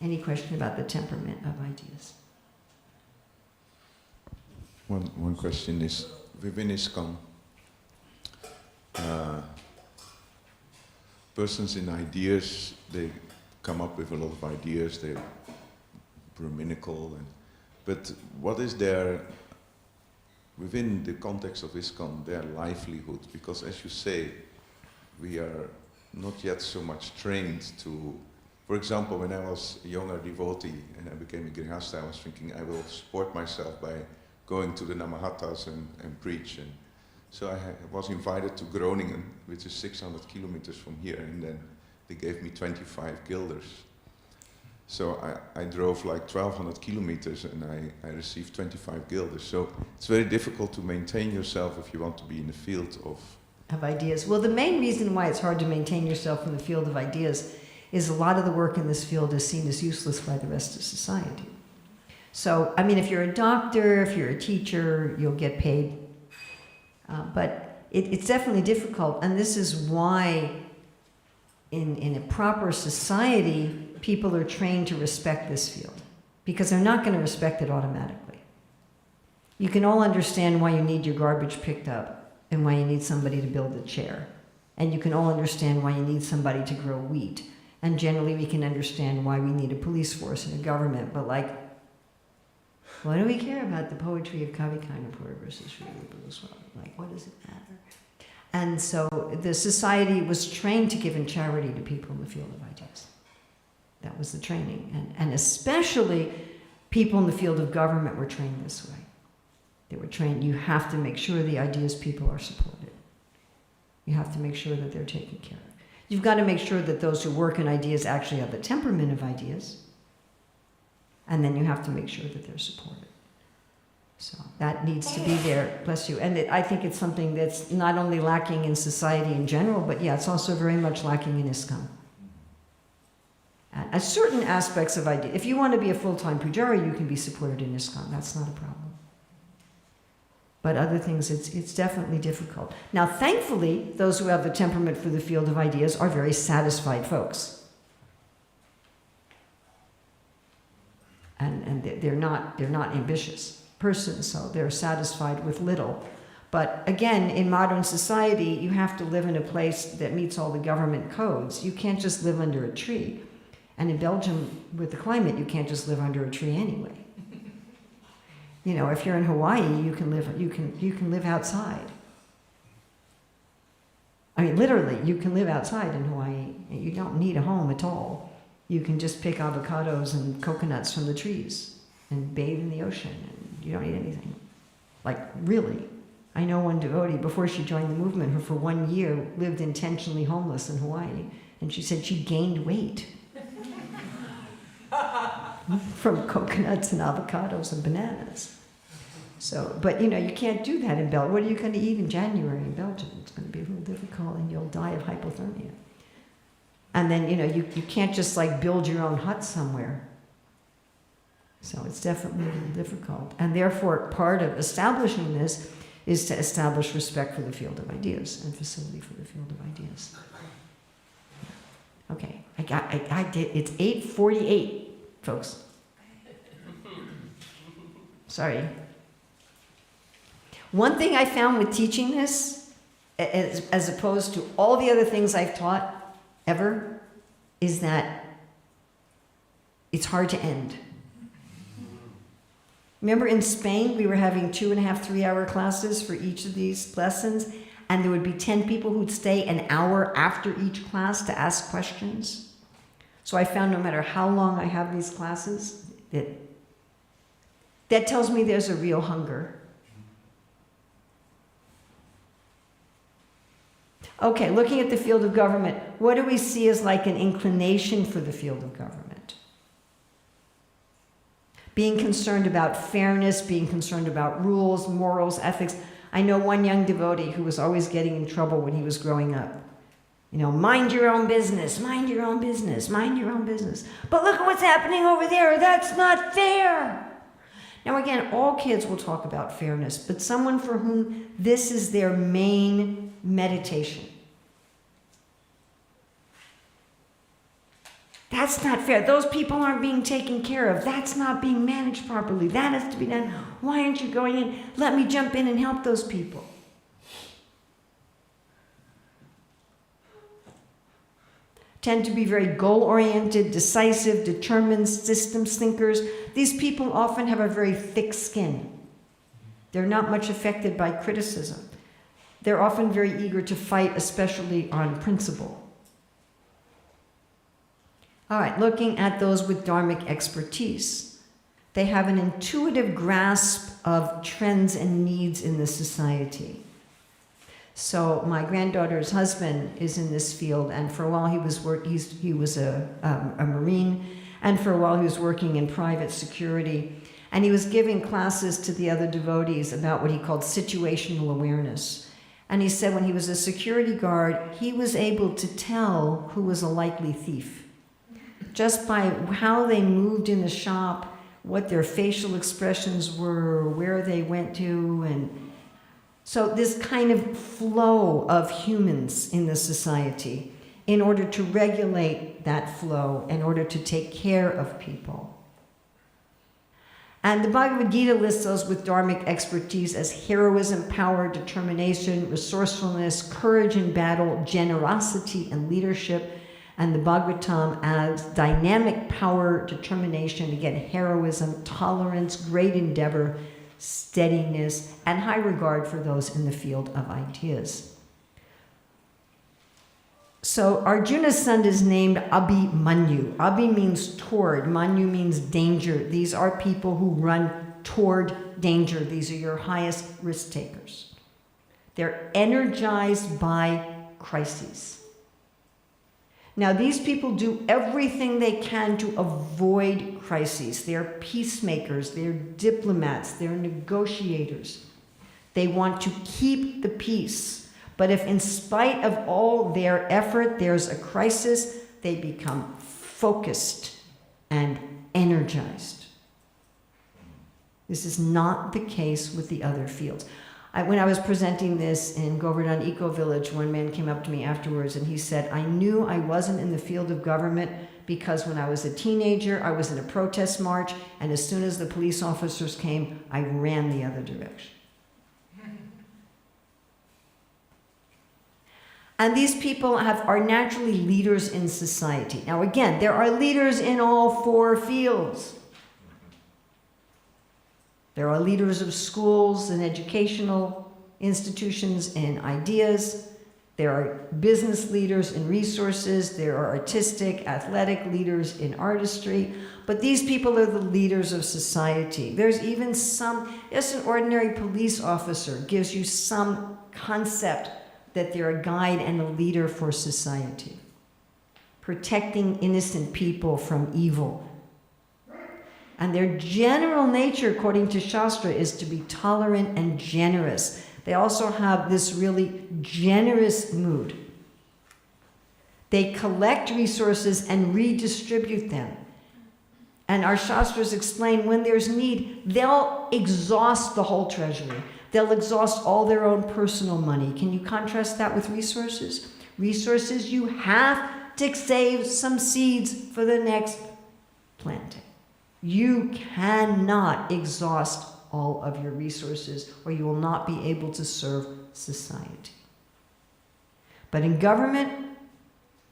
Any question about the temperament of ideas? One question is, within ISKCON, persons in ideas, they come up with a lot of ideas, they're brahminical, but what is their, within the context of ISKCON, their livelihood? Because as you say, we are not yet so much trained to, for example, when I was a younger devotee and I became a grihastha, I was thinking I will support myself by going to the Namahattas and preach. And so I was invited to Groningen, which is 600 kilometers from here, and then they gave me 25 guilders. So I drove like 1,200 kilometers and I received 25 guilders. So it's very difficult to maintain yourself if you want to be in the field of ideas. Well, the main reason why it's hard to maintain yourself in the field of ideas is a lot of the work in this field is seen as useless by the rest of society. So, I mean, if you're a doctor, if you're a teacher, you'll get paid. But it's definitely difficult, and this is why in a proper society, people are trained to respect this field, because they're not going to respect it automatically. You can all understand why you need your garbage picked up and why you need somebody to build a chair. And you can all understand why you need somebody to grow wheat. And generally we can understand why we need a police force and a government, but like, what do we care about the poetry of Kavikarnapur versus Sri Rupa Goswami? Like, what does it matter? And so the society was trained to give in charity to people in the field of ideas. That was the training. And especially people in the field of government were trained this way. They were trained. You have to make sure the ideas people are supported. You have to make sure that they're taken care of. You've got to make sure that those who work in ideas actually have the temperament of ideas. And then you have to make sure that they're supported. So that needs to be there, bless you. And I think it's something that's not only lacking in society in general, but yeah, it's also very much lacking in ISKCON. And certain aspects of idea, if you want to be a full-time pujari, you can be supported in ISKCON. That's not a problem. But other things, it's definitely difficult. Now, thankfully, those who have the temperament for the field of ideas are very satisfied folks. And they're not ambitious persons, so they're satisfied with little. But again, in modern society, you have to live in a place that meets all the government codes. You can't just live under a tree. And in Belgium, with the climate, you can't just live under a tree anyway. You know, if you're in Hawaii, you can live outside. I mean, literally, you can live outside in Hawaii. You don't need a home at all. You can just pick avocados and coconuts from the trees and bathe in the ocean, and you don't need anything. Like, really. I know one devotee, before she joined the movement, who for 1 year lived intentionally homeless in Hawaii, and she said she gained weight from coconuts and avocados and bananas. So, but you know, you can't do that in Belgium. What are you going to eat in January in Belgium? It's going to be real difficult, and you'll die of hypothermia. And then, you know, you can't just like build your own hut somewhere. So it's definitely difficult. And therefore, part of establishing this is to establish respect for the field of ideas and facility for the field of ideas. Okay, I did, it's 8:48, folks. Sorry. One thing I found with teaching this, as opposed to all the other things I've taught ever, is that it's hard to end. Remember in Spain, we were having 2.5, 3-hour classes for each of these lessons, and there would be 10 people who'd stay an hour after each class to ask questions. So I found no matter how long I have these classes, that tells me there's a real hunger. Okay, looking at the field of government, what do we see as like an inclination for the field of government? Being concerned about fairness, being concerned about rules, morals, ethics. I know one young devotee who was always getting in trouble when he was growing up. You know, mind your own business, mind your own business, mind your own business. But look at what's happening over there, that's not fair. Now again, all kids will talk about fairness, but someone for whom this is their main meditation. That's not fair. Those people aren't being taken care of. That's not being managed properly. That has to be done. Why aren't you going in? Let me jump in and help those people. Tend to be very goal-oriented, decisive, determined, systems thinkers. These people often have a very thick skin. They're not much affected by criticism. They're often very eager to fight, especially on principle. All right, looking at those with dharmic expertise. They have an intuitive grasp of trends and needs in the society. So my granddaughter's husband is in this field, and for a while he was a Marine, and for a while he was working in private security, and he was giving classes to the other devotees about what he called situational awareness. And he said when he was a security guard, he was able to tell who was a likely thief, just by how they moved in the shop, what their facial expressions were, where they went to, and so this kind of flow of humans in the society, in order to regulate that flow, in order to take care of people. And the Bhagavad Gita lists those with dharmic expertise as heroism, power, determination, resourcefulness, courage in battle, generosity and leadership, and the Bhagavatam as dynamic power, determination, again, heroism, tolerance, great endeavor, steadiness, and high regard for those in the field of ideas. So Arjuna's son is named Abhimanyu. Abhi means toward, Manyu means danger. These are people who run toward danger. These are your highest risk takers. They're energized by crises. Now, these people do everything they can to avoid crises. They're peacemakers, they're diplomats, they're negotiators. They want to keep the peace. But if in spite of all their effort there's a crisis, they become focused and energized. This is not the case with the other fields. When I was presenting this in Govardhan Eco Village, one man came up to me afterwards and he said, I knew I wasn't in the field of government because when I was a teenager, I was in a protest march, and as soon as the police officers came, I ran the other direction. And these people are naturally leaders in society. Now again, there are leaders in all four fields. There are leaders of schools and educational institutions and ideas. There are business leaders in resources. There are artistic, athletic leaders in artistry. But these people are the leaders of society. There's even just an ordinary police officer gives you some concept that they're a guide and a leader for society, protecting innocent people from evil. And their general nature, according to Shastra, is to be tolerant and generous. They also have this really generous mood. They collect resources and redistribute them. And our Shastras explain when there's need, they'll exhaust the whole treasury. They'll exhaust all their own personal money. Can you contrast that with resources? Resources, you have to save some seeds for the next planting. You cannot exhaust all of your resources or you will not be able to serve society. But in government,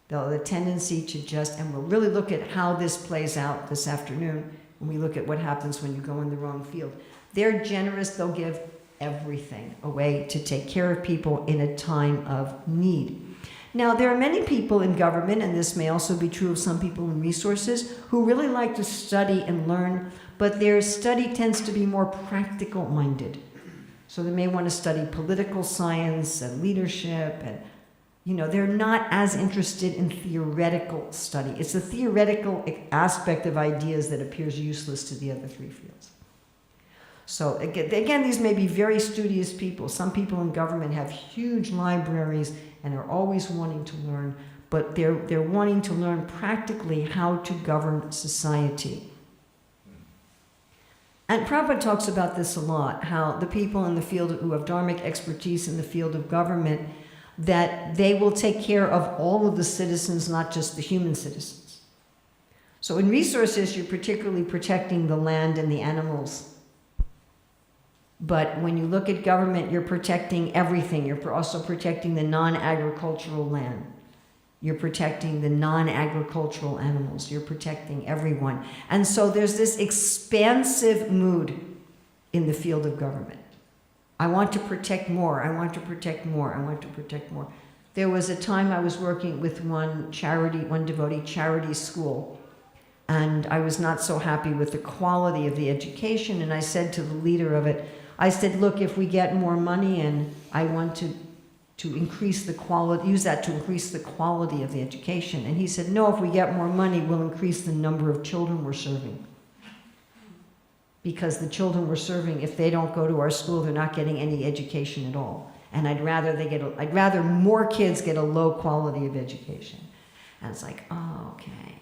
they'll have a tendency to just, and we'll really look at how this plays out this afternoon when we look at what happens when you go in the wrong field. They're generous, they'll give everything away to take care of people in a time of need. Now, there are many people in government, and this may also be true of some people in resources, who really like to study and learn, but their study tends to be more practical-minded. So they may want to study political science and leadership, and they're not as interested in theoretical study. It's the theoretical aspect of ideas that appears useless to the other three fields. So again, these may be very studious people. Some people in government have huge libraries and are always wanting to learn, but they're wanting to learn practically how to govern society. And Prabhupada talks about this a lot, how the people in the field who have dharmic expertise in the field of government, that they will take care of all of the citizens, not just the human citizens. So in resources, you're particularly protecting the land and the animals. But when you look at government, you're protecting everything. You're also protecting the non-agricultural land. You're protecting the non-agricultural animals. You're protecting everyone. And so there's this expansive mood in the field of government. I want to protect more. I want to protect more. I want to protect more. There was a time I was working with one devotee charity school, and I was not so happy with the quality of the education, and I said to the leader of it, I said, look, if we get more money and I want to increase the quality, use that to increase the quality of the education. And he said, no, if we get more money, we'll increase the number of children we're serving. Because the children we're serving, if they don't go to our school, they're not getting any education at all. And I'd rather more kids get a low quality of education. And it's like, oh, okay.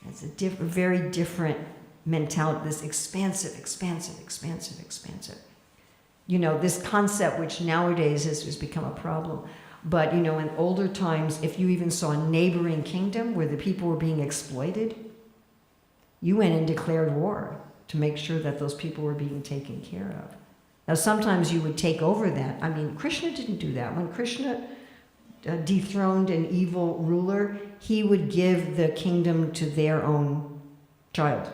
It's a very different mentality, this expansive. This concept which nowadays has become a problem. But, in older times, if you even saw a neighboring kingdom where the people were being exploited, you went and declared war to make sure that those people were being taken care of. Now, sometimes you would take over that. I mean, Krishna didn't do that. When Krishna dethroned an evil ruler, he would give the kingdom to their own child.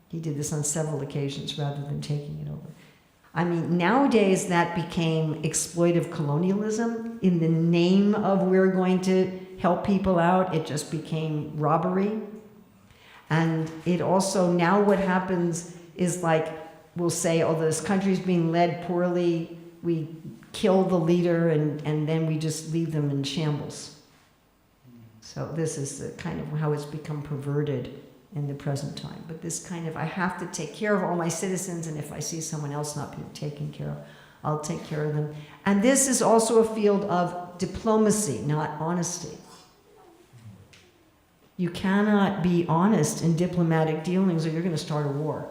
He did this on several occasions rather than taking it over. I mean, nowadays that became exploitive colonialism. In the name of we're going to help people out, it just became robbery. And it also, now what happens is like will say, oh, this country's being led poorly, we kill the leader and then we just leave them in shambles. So this is the kind of how it's become perverted in the present time. But this kind of, I have to take care of all my citizens, and if I see someone else not being taken care of, I'll take care of them. And this is also a field of diplomacy, not honesty. You cannot be honest in diplomatic dealings or you're going to start a war.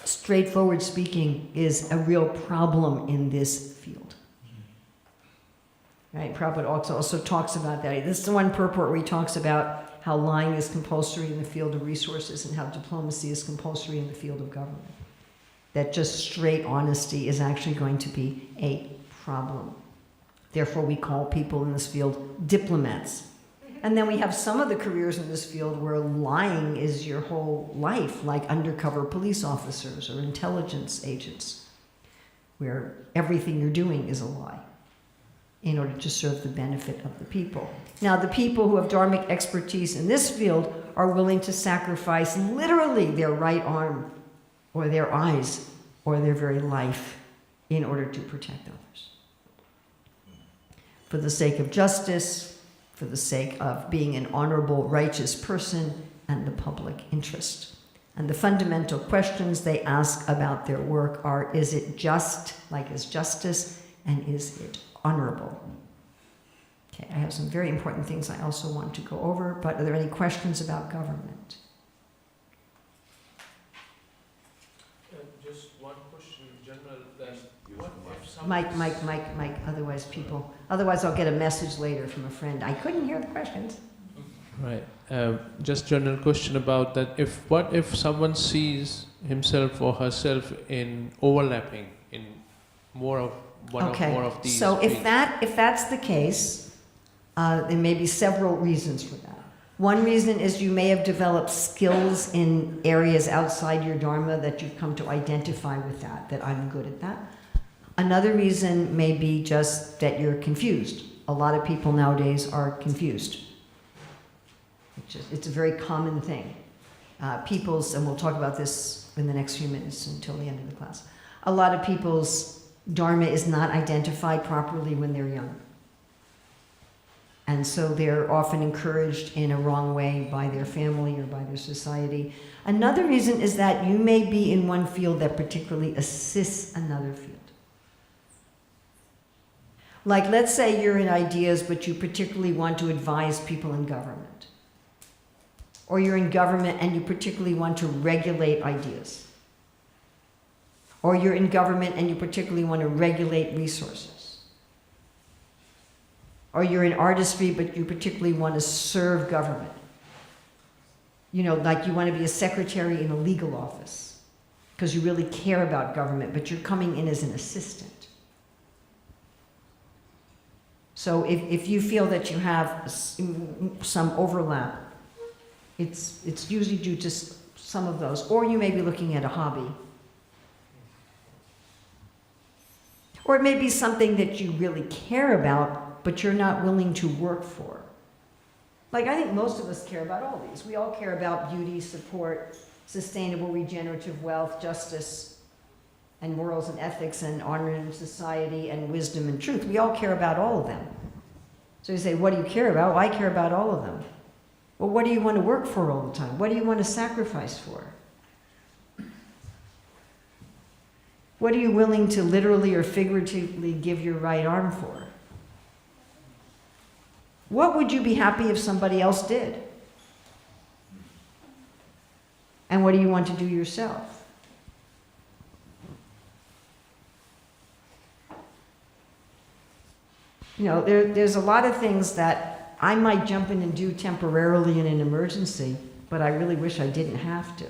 Straightforward speaking is a real problem in this field. Right? Prabhupada also talks about that. This is the one purport where he talks about how lying is compulsory in the field of resources and how diplomacy is compulsory in the field of government. That just straight honesty is actually going to be a problem. Therefore, we call people in this field diplomats. And then we have some of the careers in this field where lying is your whole life, like undercover police officers or intelligence agents, where everything you're doing is a lie in order to serve the benefit of the people. Now, the people who have dharmic expertise in this field are willing to sacrifice literally their right arm or their eyes or their very life in order to protect others. For the sake of justice, for the sake of being an honorable, righteous person, and the public interest. And the fundamental questions they ask about their work are, is it just, like is justice, and is it honorable? Okay, I have some very important things I also want to go over, but are there any questions about government? Just one question in general, that what if someone... Mike, otherwise I'll get a message later from a friend. I couldn't hear the questions. Right. Just general question about that. What if someone sees himself or herself in overlapping in more of more of these? So if fields? that's the case, there may be several reasons for that. One reason is you may have developed skills in areas outside your dharma that you've come to identify with that I'm good at that. Another reason may be just that you're confused. A lot of people nowadays are confused. It's a very common thing. And we'll talk about this in the next few minutes until the end of the class. A lot of people's dharma is not identified properly when they're young. And so they're often encouraged in a wrong way by their family or by their society. Another reason is that you may be in one field that particularly assists another field. Like, let's say you're in ideas, but you particularly want to advise people in government. Or you're in government and you particularly want to regulate ideas. Or you're in government and you particularly want to regulate resources. Or you're in artistry, but you particularly want to serve government. You know, like you want to be a secretary in a legal office because you really care about government, but you're coming in as an assistant. So if you feel that you have some overlap, it's usually due to some of those. Or you may be looking at a hobby. Or it may be something that you really care about, but you're not willing to work for. Like, I think most of us care about all these. We all care about beauty, support, sustainable regenerative wealth, justice, and morals and ethics, and honor in society, and wisdom and truth. We all care about all of them. So you say, what do you care about? Well, I care about all of them. Well, what do you want to work for all the time? What do you want to sacrifice for? What are you willing to literally or figuratively give your right arm for? What would you be happy if somebody else did? And what do you want to do yourself? You know, there's a lot of things that I might jump in and do temporarily in an emergency, but I really wish I didn't have to.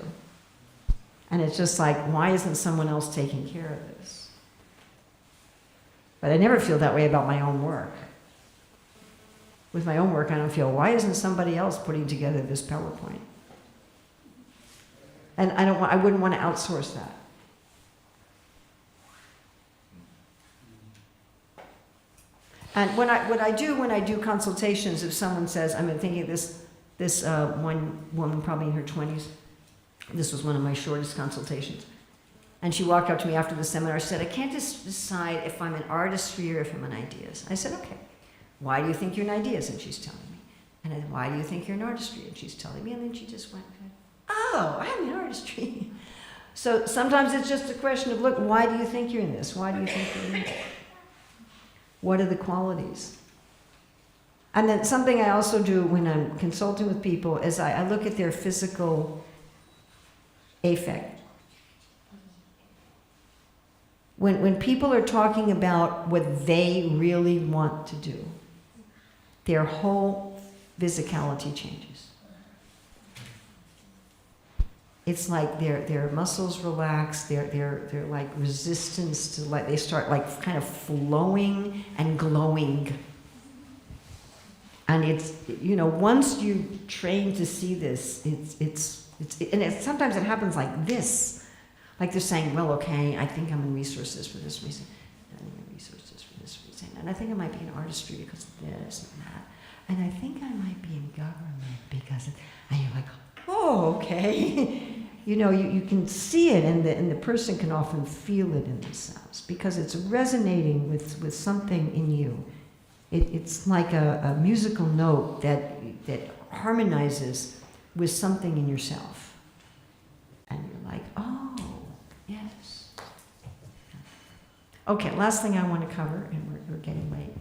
And it's just like, why isn't someone else taking care of this? But I never feel that way about my own work. With my own work, I don't feel, why isn't somebody else putting together this PowerPoint? And I wouldn't want to outsource that. And what I do when I do consultations, if someone says, I'm thinking of this one woman probably in her 20s, This was one of my shortest consultations. And she walked up to me after the seminar. She said, I can't just decide if I'm an artistry or if I'm an ideas. I said, okay, why do you think you're an ideas? And she's telling me. And I said, why do you think you're an artistry? And she's telling me. And then she just went, oh, I'm an artistry. So sometimes it's just a question of, look, why do you think you're in this? Why do you think you're in that? What are the qualities? And then something I also do when I'm consulting with people is I look at their physical affect. When people are talking about what they really want to do, their whole physicality changes. It's like their muscles relax, their like resistance to like, they start like kind of flowing and glowing. And it's, you know, once you train to see this, sometimes it happens like this. Like they're saying, well, okay, I think I'm in resources for this reason. I'm in resources for this reason. And I think I might be in artistry because of this and that. And I think I might be in government because of, and you're like, oh, okay. You know, you can see it, and the person can often feel it in themselves because it's resonating with something in you. It's like a musical note that harmonizes with something in yourself. And you're like, oh, yes. Okay, last thing I want to cover, and we're getting late,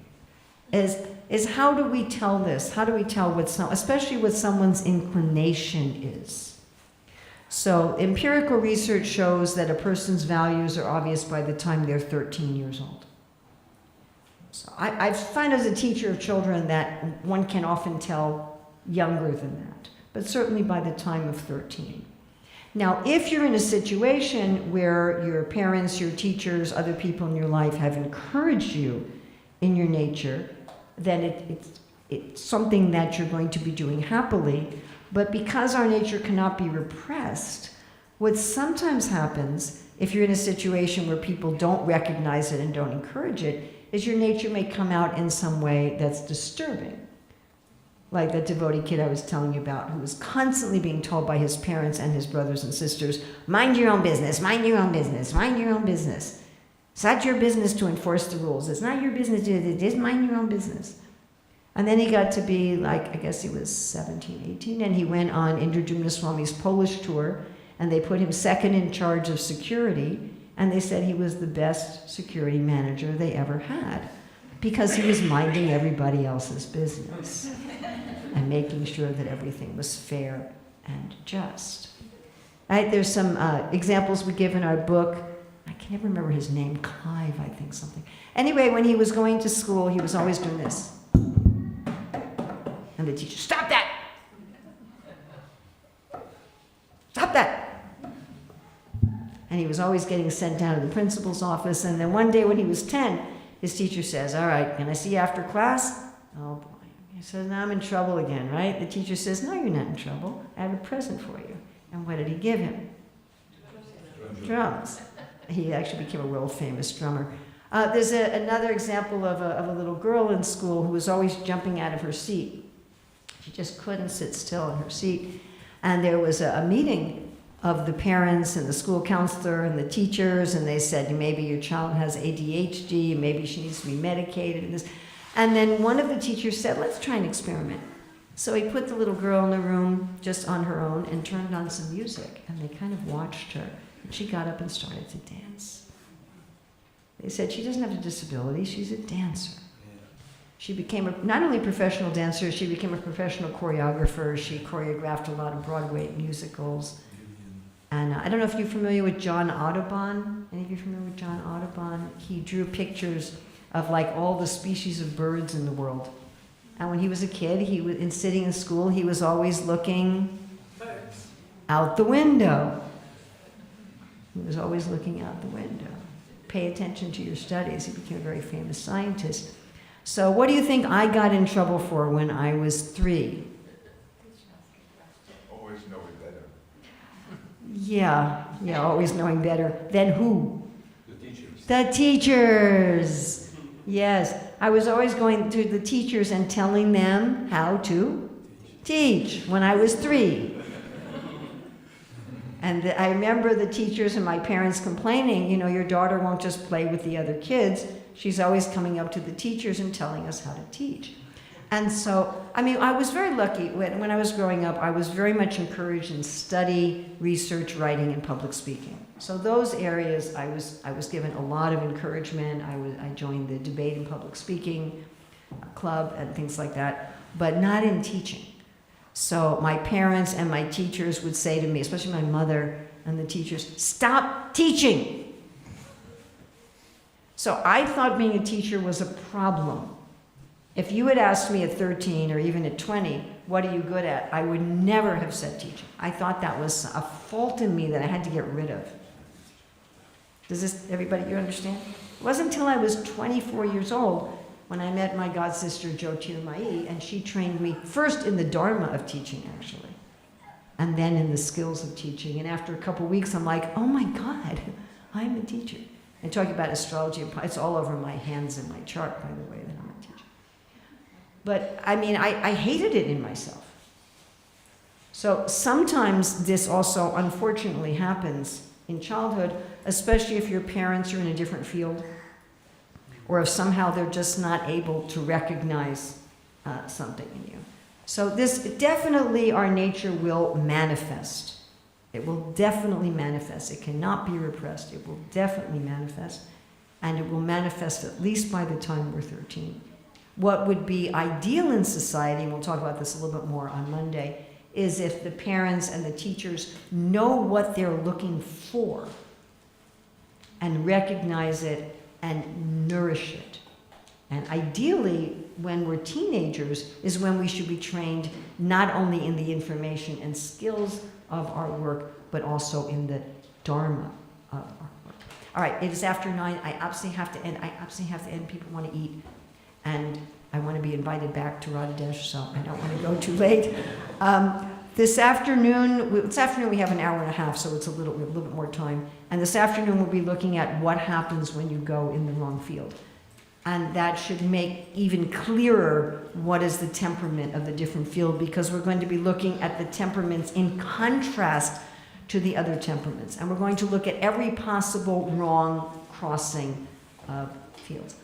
is how do we tell this? How do we tell especially what someone's inclination is? So empirical research shows that a person's values are obvious by the time they're 13 years old. So I find as a teacher of children that one can often tell younger than that, but certainly by the time of 13. Now, if you're in a situation where your parents, your teachers, other people in your life have encouraged you in your nature, then it's something that you're going to be doing happily. But because our nature cannot be repressed, what sometimes happens, if you're in a situation where people don't recognize it and don't encourage it, is your nature may come out in some way that's disturbing. Like that devotee kid I was telling you about, who was constantly being told by his parents and his brothers and sisters, mind your own business, mind your own business, mind your own business. It's not your business to enforce the rules. It's not your business to do this, mind your own business. And then he got to be like, I guess he was 17, 18, and he went on Indra Swami's Polish tour, and they put him second in charge of security, and they said he was the best security manager they ever had, because he was minding everybody else's business and making sure that everything was fair and just. Right, there's some examples we give in our book. I can never remember his name, Clive, I think something. Anyway, when he was going to school, he was always doing this. And the teacher, stop that! Stop that! And he was always getting sent down to the principal's office. And then one day when he was 10, his teacher says, all right, can I see you after class? Oh boy. He says, now I'm in trouble again, right? The teacher says, no, you're not in trouble. I have a present for you. And what did he give him? Drums. He actually became a world famous drummer. There's another example of a little girl in school who was always jumping out of her seat. She just couldn't sit still in her seat. And there was a meeting of the parents and the school counselor and the teachers, and they said, maybe your child has ADHD, maybe she needs to be medicated. And then one of the teachers said, let's try an experiment. So he put the little girl in the room just on her own and turned on some music, and they kind of watched her. And she got up and started to dance. They said, she doesn't have a disability, she's a dancer. She became not only a professional dancer, she became a professional choreographer. She choreographed a lot of Broadway musicals. And I don't know if you're familiar with John Audubon. Any of you familiar with John Audubon? He drew pictures of like all the species of birds in the world. And when he was a kid, sitting in school, he was always looking out the window. He was always looking out the window. Pay attention to your studies. He became a very famous scientist. So what do you think I got in trouble for when I was 3? Always knowing better. Yeah, always knowing better. Then who? The teachers. The teachers. Yes, I was always going to the teachers and telling them how to teach when I was 3. And I remember the teachers and my parents complaining, you know, your daughter won't just play with the other kids. She's always coming up to the teachers and telling us how to teach. And so, I mean, I was very lucky. When I was growing up, I was very much encouraged in study, research, writing, and public speaking. So those areas, I was given a lot of encouragement. I joined the debate and public speaking club and things like that, but not in teaching. So my parents and my teachers would say to me, especially my mother and the teachers, "Stop teaching." So I thought being a teacher was a problem. If you had asked me at 13 or even at 20, what are you good at? I would never have said teaching. I thought that was a fault in me that I had to get rid of. Does this, everybody, you understand? It wasn't until I was 24 years old when I met my god sister, Jyotirmayi, and she trained me first in the Dharma of teaching, actually, and then in the skills of teaching. And after a couple weeks, I'm like, oh my God, I'm a teacher. And talking about astrology, it's all over my hands and my chart, by the way, that I'm a teacher. But I mean, I hated it in myself. So sometimes this also unfortunately happens in childhood, especially if your parents are in a different field, or if somehow they're just not able to recognize something in you. So this definitely, our nature will manifest. It will definitely manifest. It cannot be repressed. It will definitely manifest. And it will manifest at least by the time we're 13. What would be ideal in society, and we'll talk about this a little bit more on Monday, is if the parents and the teachers know what they're looking for and recognize it and nourish it. And ideally, when we're teenagers, is when we should be trained not only in the information and skills of our work, but also in the Dharma of our work. All right, it is after 9. I absolutely have to end. People want to eat. And I want to be invited back to Radhadesh, so I don't want to go too late. This afternoon we have an hour and a half, so we have a little bit more time. And this afternoon we'll be looking at what happens when you go in the wrong field. And that should make even clearer what is the temperament of the different field, because we're going to be looking at the temperaments in contrast to the other temperaments. And we're going to look at every possible wrong crossing of fields.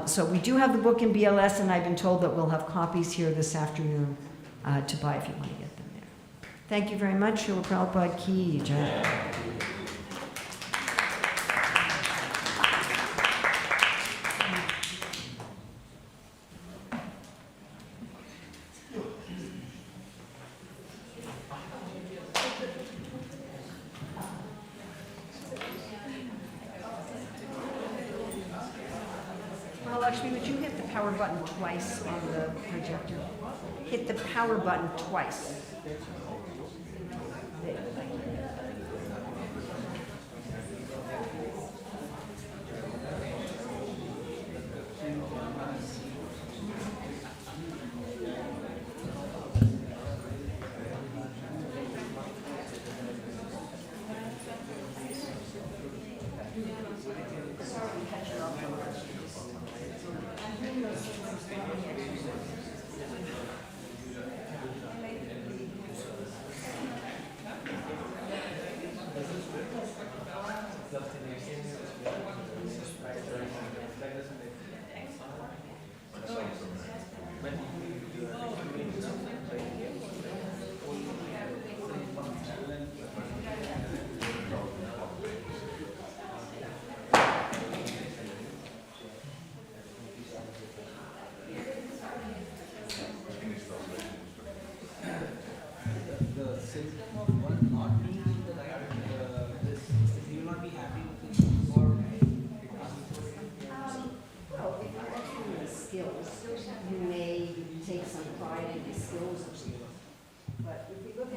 So we do have the book in BLS, and I've been told that we'll have copies here this afternoon to buy if you want to get them there. Thank you very much. Srila Prabhupada Ki Jai. Lakshmi, would you hit the power button twice on the projector? Hit the power button twice. There, thank you. You may take some pride in the skills of people. But if we look